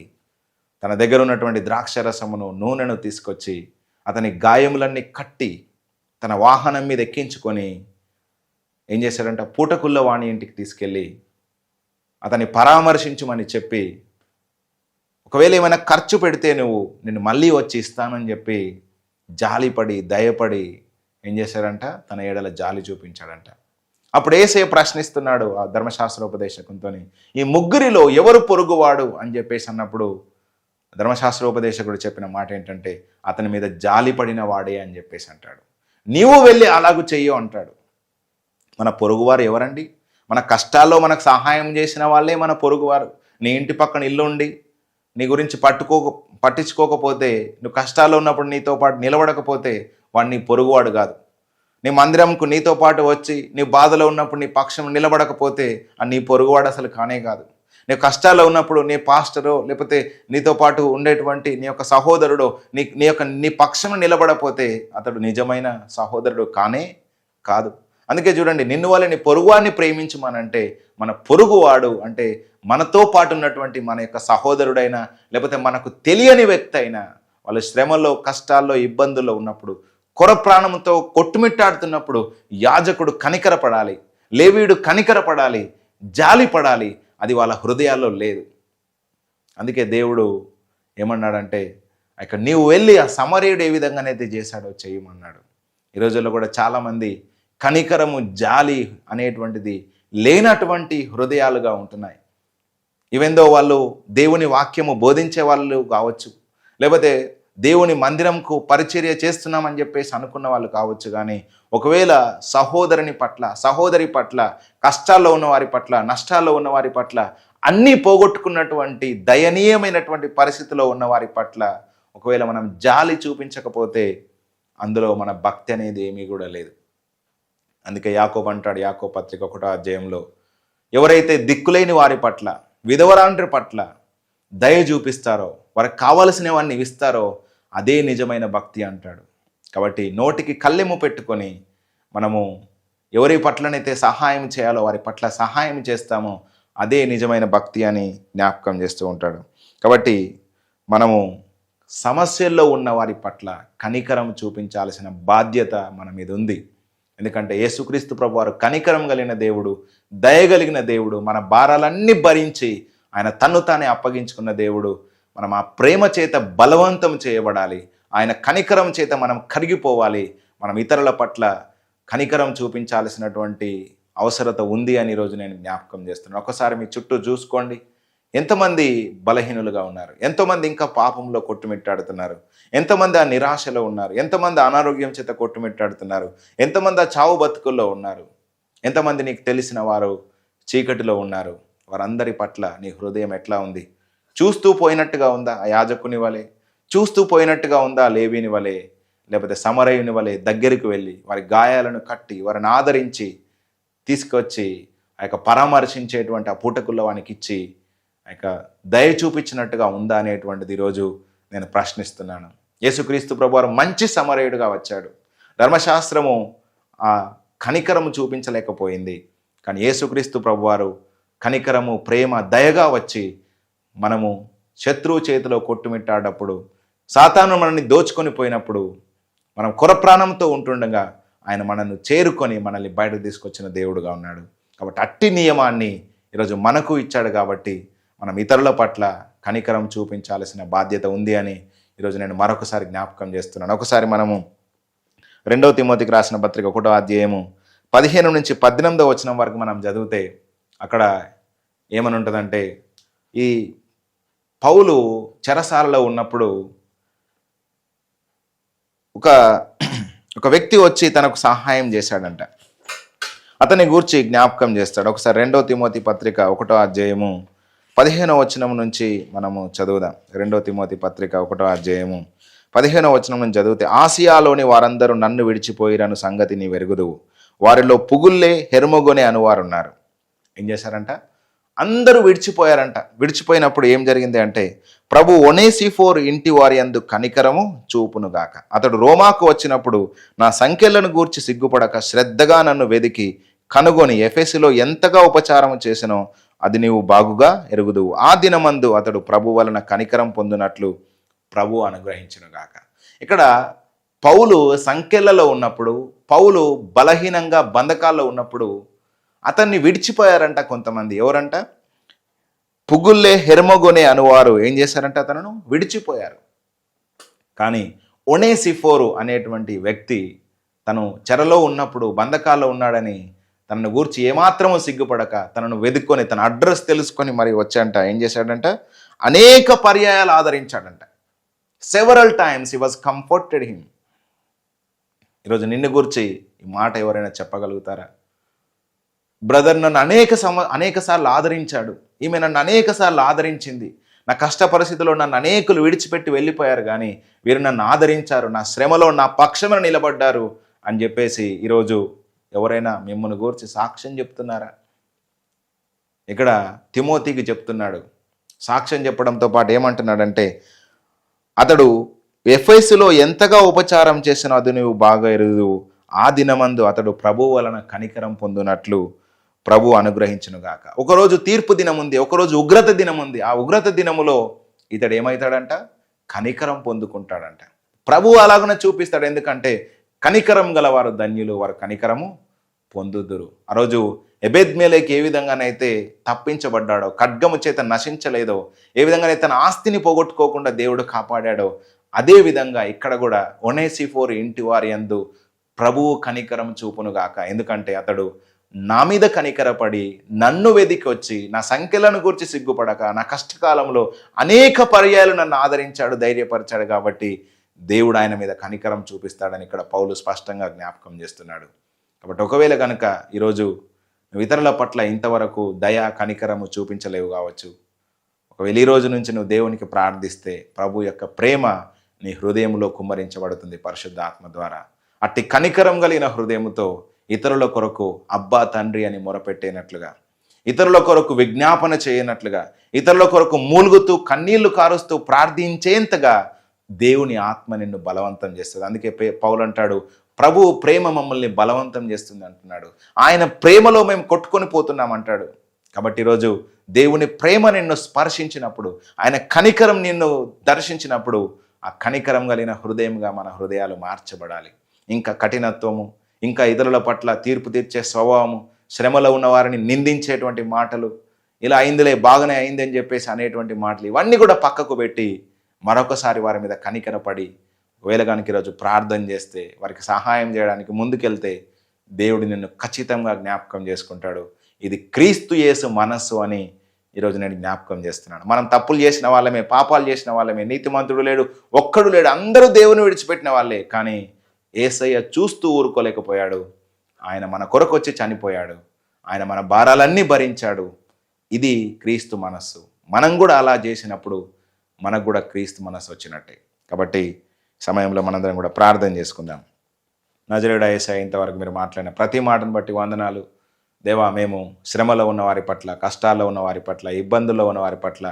తన దగ్గర ఉన్నటువంటి ద్రాక్షరసమును, నూనెను తీసుకొచ్చి అతని గాయములన్నీ కట్టి తన వాహనం మీద ఎక్కించుకొని ఏం చేశాడంట, పూటకుళ్ళ వాణి ఇంటికి తీసుకెళ్ళి అతన్ని పరామర్శించమని చెప్పి, ఒకవేళ ఏమైనా ఖర్చు పెడితే నిన్ను మళ్ళీ వచ్చి ఇస్తానని చెప్పి జాలిపడి, దయపడి ఏం చేశాడంట, తన ఏడల జాలి చూపించాడంట. అప్పుడు యేసయ్య ప్రశ్నిస్తున్నాడు ఆ ధర్మశాస్త్రోపదేశకునితో, ఈ ముగ్గురిలో ఎవరు పొరుగువాడు అని చెప్పేసి అన్నప్పుడు ధర్మశాస్త్రోపదేశకుడు చెప్పిన మాట ఏంటంటే, అతని మీద జాలి పడిన వాడే అని చెప్పేసి అంటాడు. నీవు వెళ్ళి అలాగూ చెయ్యు అంటాడు. మన పొరుగువారు ఎవరండి? మన కష్టాల్లో మనకు సహాయం చేసిన వాళ్ళే మన పొరుగువారు. నీ ఇంటి పక్కన ఇల్లు ఉండి నీ గురించి పట్టించుకోకపోతే, నువ్వు కష్టాల్లో ఉన్నప్పుడు నీతో పాటు నిలబడకపోతే వాడు నీ పొరుగువాడు కాదు. నీ మందిరంకు నీతో పాటు వచ్చి నీ బాధలో ఉన్నప్పుడు నీ పక్షం నిలబడకపోతే అది నీ పొరుగువాడు అసలు కానే కాదు. నీ కష్టాల్లో ఉన్నప్పుడు నీ పాస్టరో లేకపోతే నీతో పాటు ఉండేటువంటి నీ యొక్క సహోదరుడో నీ పక్షం నిలబడపోతే అతడు నిజమైన సహోదరుడు కానే కాదు. అందుకే చూడండి, నిన్ను వల్ల నీ పొరుగువాడిని ప్రేమించమనంటే, మన పొరుగువాడు అంటే మనతో పాటు ఉన్నటువంటి మన యొక్క సహోదరుడైనా లేకపోతే మనకు తెలియని వ్యక్తి అయినా, వాళ్ళ శ్రమలో, కష్టాల్లో, ఇబ్బందుల్లో ఉన్నప్పుడు, కొర ప్రాణంతో కొట్టుమిట్టాడుతున్నప్పుడు యాజకుడు కనికరపడాలి, లేవీయుడు కనికరపడాలి, జాలి పడాలి. అది వాళ్ళ హృదయాల్లో లేదు. అందుకే దేవుడు ఏమన్నాడంటే, ఇక్కడ నీవు వెళ్ళి ఆ సమరయుడు ఏ విధంగానైతే చేశాడో చేయమన్నాడు. ఈ రోజుల్లో కూడా చాలామంది కనికరము, జాలి అనేటువంటిది లేనటువంటి హృదయాలుగా ఉంటున్నాయి. ఈవెందో వాళ్ళు దేవుని వాక్యము బోధించే వాళ్ళు కావచ్చు, లేకపోతే దేవుని మందిరంకు పరిచర్య చేస్తున్నామని చెప్పేసి అనుకున్న వాళ్ళు కావచ్చు. కానీ ఒకవేళ సహోదరుని పట్ల, సహోదరి పట్ల, కష్టాల్లో ఉన్న వారి పట్ల, నష్టాల్లో ఉన్న వారి పట్ల, అన్నీ పోగొట్టుకున్నటువంటి దయనీయమైనటువంటి పరిస్థితిలో ఉన్న వారి పట్ల ఒకవేళ మనం జాలి చూపించకపోతే అందులో మన భక్తి అనేది ఏమీ కూడా లేదు. అందుకే యాకోబు అంటాడు, యాకోబు పత్రిక 1వ అధ్యాయంలో, ఎవరైతే దిక్కులేని వారి పట్ల, విధవరాండ్రి పట్ల దయ చూపిస్తారో, వారికి కావలసినవన్నీ ఇస్తారో అదే నిజమైన భక్తి అంటాడు. కాబట్టి నోటికి కళ్ళెము పెట్టుకొని మనము ఎవరి పట్లనైతే సహాయం చేయాలో వారి పట్ల సహాయం చేస్తామో అదే నిజమైన భక్తి అని జ్ఞాపకం చేస్తూ ఉంటాడు. కాబట్టి మనము సమస్యల్లో ఉన్న వారి పట్ల కనికరం చూపించాల్సిన బాధ్యత మన మీద ఉంది. ఎందుకంటే యేసుక్రీస్తు ప్రభువారు కనికరం కలిగిన దేవుడు, దయగలిగిన దేవుడు, మన భారాలన్నీ భరించి ఆయన తన్ను తానే అప్పగించుకున్న దేవుడు. మనం ఆ ప్రేమ చేత బలవంతం చేయబడాలి, ఆయన కనికరం చేత మనం కరిగిపోవాలి. మనం ఇతరుల పట్ల కనికరం చూపించాల్సినటువంటి అవసరత ఉంది అని ఈరోజు నేను జ్ఞాపకం చేస్తున్నాను. ఒకసారి మీ చుట్టూ చూసుకోండి, ఎంతమంది బలహీనులుగా ఉన్నారు, ఎంతోమంది ఇంకా పాపంలో కొట్టుమిట్టాడుతున్నారు, ఎంతమంది ఆ నిరాశలో ఉన్నారు, ఎంతమంది అనారోగ్యం చేత కొట్టుమిట్టాడుతున్నారు, ఎంతమంది ఆ చావు బతుకుల్లో ఉన్నారు, ఎంతమంది నీకు తెలిసిన వారు చీకటిలో ఉన్నారు. వారందరి పట్ల నీ హృదయం ఎట్లా ఉంది? చూస్తూ పోయినట్టుగా ఉందా ఆ యాజకుని వలె? చూస్తూ పోయినట్టుగా ఉందా లేవీని వలె? లేకపోతే సమరయుని వలె దగ్గరికి వెళ్ళి వారి గాయాలను కట్టి వారిని ఆదరించి తీసుకొచ్చి ఆ యొక్క పరామర్శించేటువంటి ఆ పూటకుల్లో వానికి ఇచ్చి ఆ యొక్క దయ చూపించినట్టుగా ఉందా అనేటువంటిది ఈరోజు నేను ప్రశ్నిస్తున్నాను. యేసుక్రీస్తు ప్రభువారు మంచి సమరయుడుగా వచ్చాడు. ధర్మశాస్త్రము ఆ కనికరము చూపించలేకపోయింది. కానీ యేసుక్రీస్తు ప్రభువారు కనికరము, ప్రేమ, దయగా వచ్చి మనము శత్రువు చేతిలో కొట్టుమిట్టాడప్పుడు, సాతాను మనల్ని దోచుకొని పోయినప్పుడు, మనం కొరప్రాణంతో ఉంటుండగా ఆయన మనల్ని చేరుకొని మనల్ని బయటకు తీసుకొచ్చిన దేవుడుగా ఉన్నాడు. కాబట్టి అట్టి నియమాన్ని ఈరోజు మనకు ఇచ్చాడు. కాబట్టి మనం ఇతరుల పట్ల కనికరం చూపించాల్సిన బాధ్యత ఉంది అని ఈరోజు నేను మరొకసారి జ్ఞాపకం చేస్తున్నాను. ఒకసారి మనము 2వ తిమోతికి రాసిన పత్రిక 1వ అధ్యాయము 15 నుంచి 18వ వచనం వరకు మనం చదివితే అక్కడ ఏమని ఉంటుందంటే, ఈ పౌలు చెరసాలలో ఉన్నప్పుడు ఒక వ్యక్తి వచ్చి తనకు సహాయం చేశాడంట. అతని గూర్చి జ్ఞాపకం చేస్తాడు. ఒకసారి 2వ తిమోతి పత్రిక 1వ అధ్యాయము 15వ వచనం నుంచి మనము చదువుదాం. 2వ తిమోతి పత్రిక 1వ అధ్యాయము 15వ వచనం నుంచి చదివితే, ఆసియాలోని వారందరూ నన్ను విడిచిపోయిరను సంగతి నీ వెరుగుదువు. వారిలో పుగుల్లే, హెర్మొగొనే అనువారున్నారు. ఏం చేశారంట? అందరూ విడిచిపోయారంట. విడిచిపోయినప్పుడు ఏం జరిగింది అంటే, ప్రభు ఒనేసిఫోరు ఇంటి వారి యందు కనికరము చూపునుగాక. అతడు రోమాకు వచ్చినప్పుడు నా సంఖ్యలను గూర్చి సిగ్గుపడక శ్రద్ధగా నన్ను వెదికి కనుగొని ఎఫెసులో ఎంతగా ఉపచారము చేసినో అది నీవు బాగుగా ఎరుగుదువు. ఆ దినమందు అతడు ప్రభు వలన కనికరం పొందినట్లు ప్రభు అనుగ్రహించునుగాక. ఇక్కడ పౌలు సంఖ్యలలో ఉన్నప్పుడు, పౌలు బలహీనంగా బంధకాల్లో ఉన్నప్పుడు అతన్ని విడిచిపోయారంట కొంతమంది. ఎవరంట? పుగుల్లే, హెర్మొగొనే అనువారు ఏం చేశారంట? అతను విడిచిపోయారు. కానీ ఒనేసిఫోరు అనేటువంటి వ్యక్తి తను చెరలో ఉన్నప్పుడు, బంధకాల్లో ఉన్నాడని తనను గూర్చి ఏమాత్రము సిగ్గుపడక తనను వెతుక్కొని తన అడ్రస్ తెలుసుకొని మరి వచ్చాడంట. ఏం చేశాడంట? అనేక పర్యాయాలు ఆదరించాడంట. Several times he was comforted him. ఈరోజు నిన్ను గూర్చి ఈ మాట ఎవరైనా చెప్పగలుగుతారా? బ్రదర్ నన్ను అనేక సార్లు ఆదరించాడు, ఈమె నన్ను అనేక సార్లు ఆదరించింది, నా కష్ట పరిస్థితిలో నన్ను అనేకులు విడిచిపెట్టి వెళ్ళిపోయారు, కానీ వీరు నన్ను ఆదరించారు, నా శ్రమలో నా పక్షమున నిలబడ్డారు అని చెప్పేసి ఈరోజు ఎవరైనా మిమ్మల్ని గూర్చి సాక్ష్యం చెప్తున్నారా? ఇక్కడ తిమోతికి చెప్తున్నాడు. సాక్ష్యం చెప్పడంతో పాటు ఏమంటున్నాడంటే, అతడు ఎఫెసులో ఎంతగా ఉపచారం చేసినో అది నువ్వు బాగా ఎరుగుదువు. ఆ దినమందు అతడు ప్రభు వలన కనికరం పొందినట్లు ప్రభు అనుగ్రహించునుగాక. ఒకరోజు తీర్పు దినం ఉంది, ఒకరోజు ఉగ్రత దినం ఉంది. ఆ ఉగ్రత దినములో ఇతడు ఏమవుతాడంట? కనికరం పొందుకుంటాడంట. ప్రభు అలాగనే చూపిస్తాడు. ఎందుకంటే కనికరం గలవారు ధన్యులు, వారు కనికరము పొందుదురు. ఆ రోజు ఎబెద్మెలెకు ఏ విధంగానైతే తప్పించబడ్డాడో, ఖడ్గము చేత నశించలేదో, ఏ విధంగానైతే తన ఆస్తిని పోగొట్టుకోకుండా దేవుడు కాపాడాడో, అదే విధంగా ఇక్కడ కూడా ఒనేసిఫోరు ఇంటి వారి యందు ప్రభువు కనికరం చూపునుగాక. ఎందుకంటే అతడు నా మీద కనికరపడి నన్ను వెదికి వచ్చి నా సంఖ్యలను గురించి సిగ్గుపడక నా కష్టకాలంలో అనేక పర్యాయాలు నన్ను ఆదరించాడు, ధైర్యపరిచాడు. కాబట్టి దేవుడు ఆయన మీద కనికరం చూపిస్తాడని ఇక్కడ పౌలు స్పష్టంగా జ్ఞాపకం చేస్తున్నాడు. కాబట్టి ఒకవేళ కనుక ఈరోజు నువ్వు ఇతరుల పట్ల ఇంతవరకు దయ కనికరము చూపించలేవు కావచ్చు, ఒకవేళ ఈ రోజు నుంచి నువ్వు దేవునికి ప్రార్థిస్తే ప్రభు యొక్క ప్రేమ నీ హృదయంలో కుమ్మరించబడుతుంది పరిశుద్ధ ఆత్మ ద్వారా. అట్టి కనికరం కలిగిన హృదయముతో ఇతరుల కొరకు అబ్బా తండ్రి అని మొరపెట్టేనట్లుగా, ఇతరుల కొరకు విజ్ఞాపన చేయనట్లుగా, ఇతరుల కొరకు మూలుగుతూ కన్నీళ్లు కారుస్తూ ప్రార్థించేంతగా దేవుని ఆత్మ నిన్ను బలవంతం చేస్తుంది. అందుకే పౌలు అంటాడు, ప్రభు ప్రేమ మమ్మల్ని బలవంతం చేస్తుంది అంటున్నాడు. ఆయన ప్రేమలో మేము కొట్టుకొని పోతున్నాం అంటాడు. కాబట్టి ఈరోజు దేవుని ప్రేమ నిన్ను స్పర్శించినప్పుడు, ఆయన కనికరం నిన్ను దర్శించినప్పుడు ఆ కనికరం కలిగిన హృదయంగా మన హృదయాలు మార్చబడాలి. ఇంకా కఠినత్వము, ఇంకా ఇతరుల పట్ల తీర్పు తీర్చే స్వభావము, శ్రమలో ఉన్న వారిని నిందించేటువంటి మాటలు, ఇలా అయిందిలే బాగానే అయింది అని చెప్పేసి అనేటువంటి మాటలు, ఇవన్నీ కూడా పక్కకు పెట్టి మరొకసారి వారి మీద కనికరపడి ఒకవేళ కనుక ఈరోజు ప్రార్థన చేస్తే, వారికి సహాయం చేయడానికి ముందుకెళ్తే దేవుడు నిన్ను ఖచ్చితంగా జ్ఞాపకం చేసుకుంటాడు. ఇది క్రీస్తు యేసు మనస్సు అని ఈరోజు నేను జ్ఞాపకం చేస్తున్నాను. మనం తప్పులు చేసిన వాళ్ళమే, పాపాలు చేసిన వాళ్ళమే, నీతిమంతుడు లేడు, ఒక్కడు లేడు, అందరూ దేవుని విడిచిపెట్టిన వాళ్ళే. కానీ యేసయ్య చూస్తూ ఊరుకోలేకపోయాడు. ఆయన మన కొరకు వచ్చి చనిపోయాడు. ఆయన మన భారాలన్నీ భరించాడు. ఇది క్రీస్తు మనస్సు. మనం కూడా అలా చేసినప్పుడు మనకు కూడా క్రీస్తు మనస్సు వచ్చినట్టే. కాబట్టి సమయంలో మనందరం కూడా ప్రార్థన చేసుకుందాం. నజరేయుడా యేసయ్య, ఇంతవరకు మీరు మాట్లాడిన ప్రతి మాటను బట్టి వందనాలు దేవా. మేము శ్రమలో ఉన్న వారి పట్ల, కష్టాల్లో ఉన్న వారి పట్ల, ఇబ్బందుల్లో ఉన్న వారి పట్ల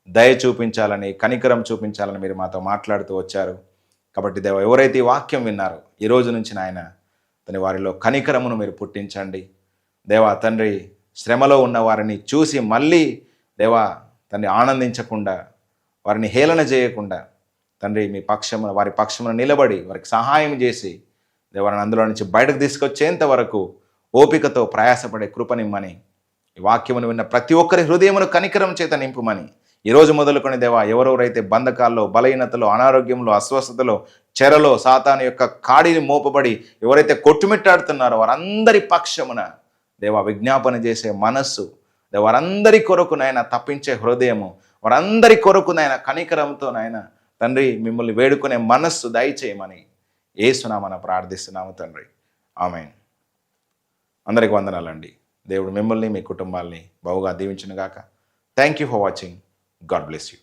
దయ చూపించాలని, కనికరం చూపించాలని మీరు మాతో మాట్లాడుతూ వచ్చారు. కాబట్టి దేవా, ఎవరైతే ఈ వాక్యం విన్నారో ఈ రోజు నుంచి నాయన తన వారిలో కనికరమును మీరు పుట్టించండి. దేవా తండ్రి, శ్రమలో ఉన్న వారిని చూసి మళ్ళీ దేవా తండ్రి ఆనందించకుండా, వారిని హేళన చేయకుండా తండ్రి మీ పక్షమున, వారి పక్షమున నిలబడి వారికి సహాయం చేసి దేవాన్ని అందులో నుంచి బయటకు తీసుకొచ్చేంత వరకు ఓపికతో ప్రయాసపడే కృపనిమ్మని, ఈ వాక్యమును విన్న ప్రతి ఒక్కరి హృదయమును కనికరం చేత నింపుమని ఈరోజు మొదలుకొని దేవా, ఎవరెవరైతే బంధకాల్లో, బలహీనతలో, అనారోగ్యంలో, అస్వస్థతలో, చెరలో సాతాను యొక్క కాడిని మోపబడి ఎవరైతే కొట్టుమిట్టాడుతున్నారో వారందరి పక్షమున దేవా విజ్ఞాపన చేసే మనస్సు, వారందరి కొరకు నాయన తప్పించే హృదయము, వారందరి కొరకు నాయన కనికరంతో నాయన తండ్రి మిమ్మల్ని వేడుకునే మనస్సు దయచేయమని యేసునామమున ప్రార్థిస్తున్నాము తండ్రి. ఆమేన్. అందరికి వందనాలండి. దేవుడు మిమ్మల్ని, మీ కుటుంబాల్ని బహుగా దీవించును గాక. Thank you for watching. God bless you.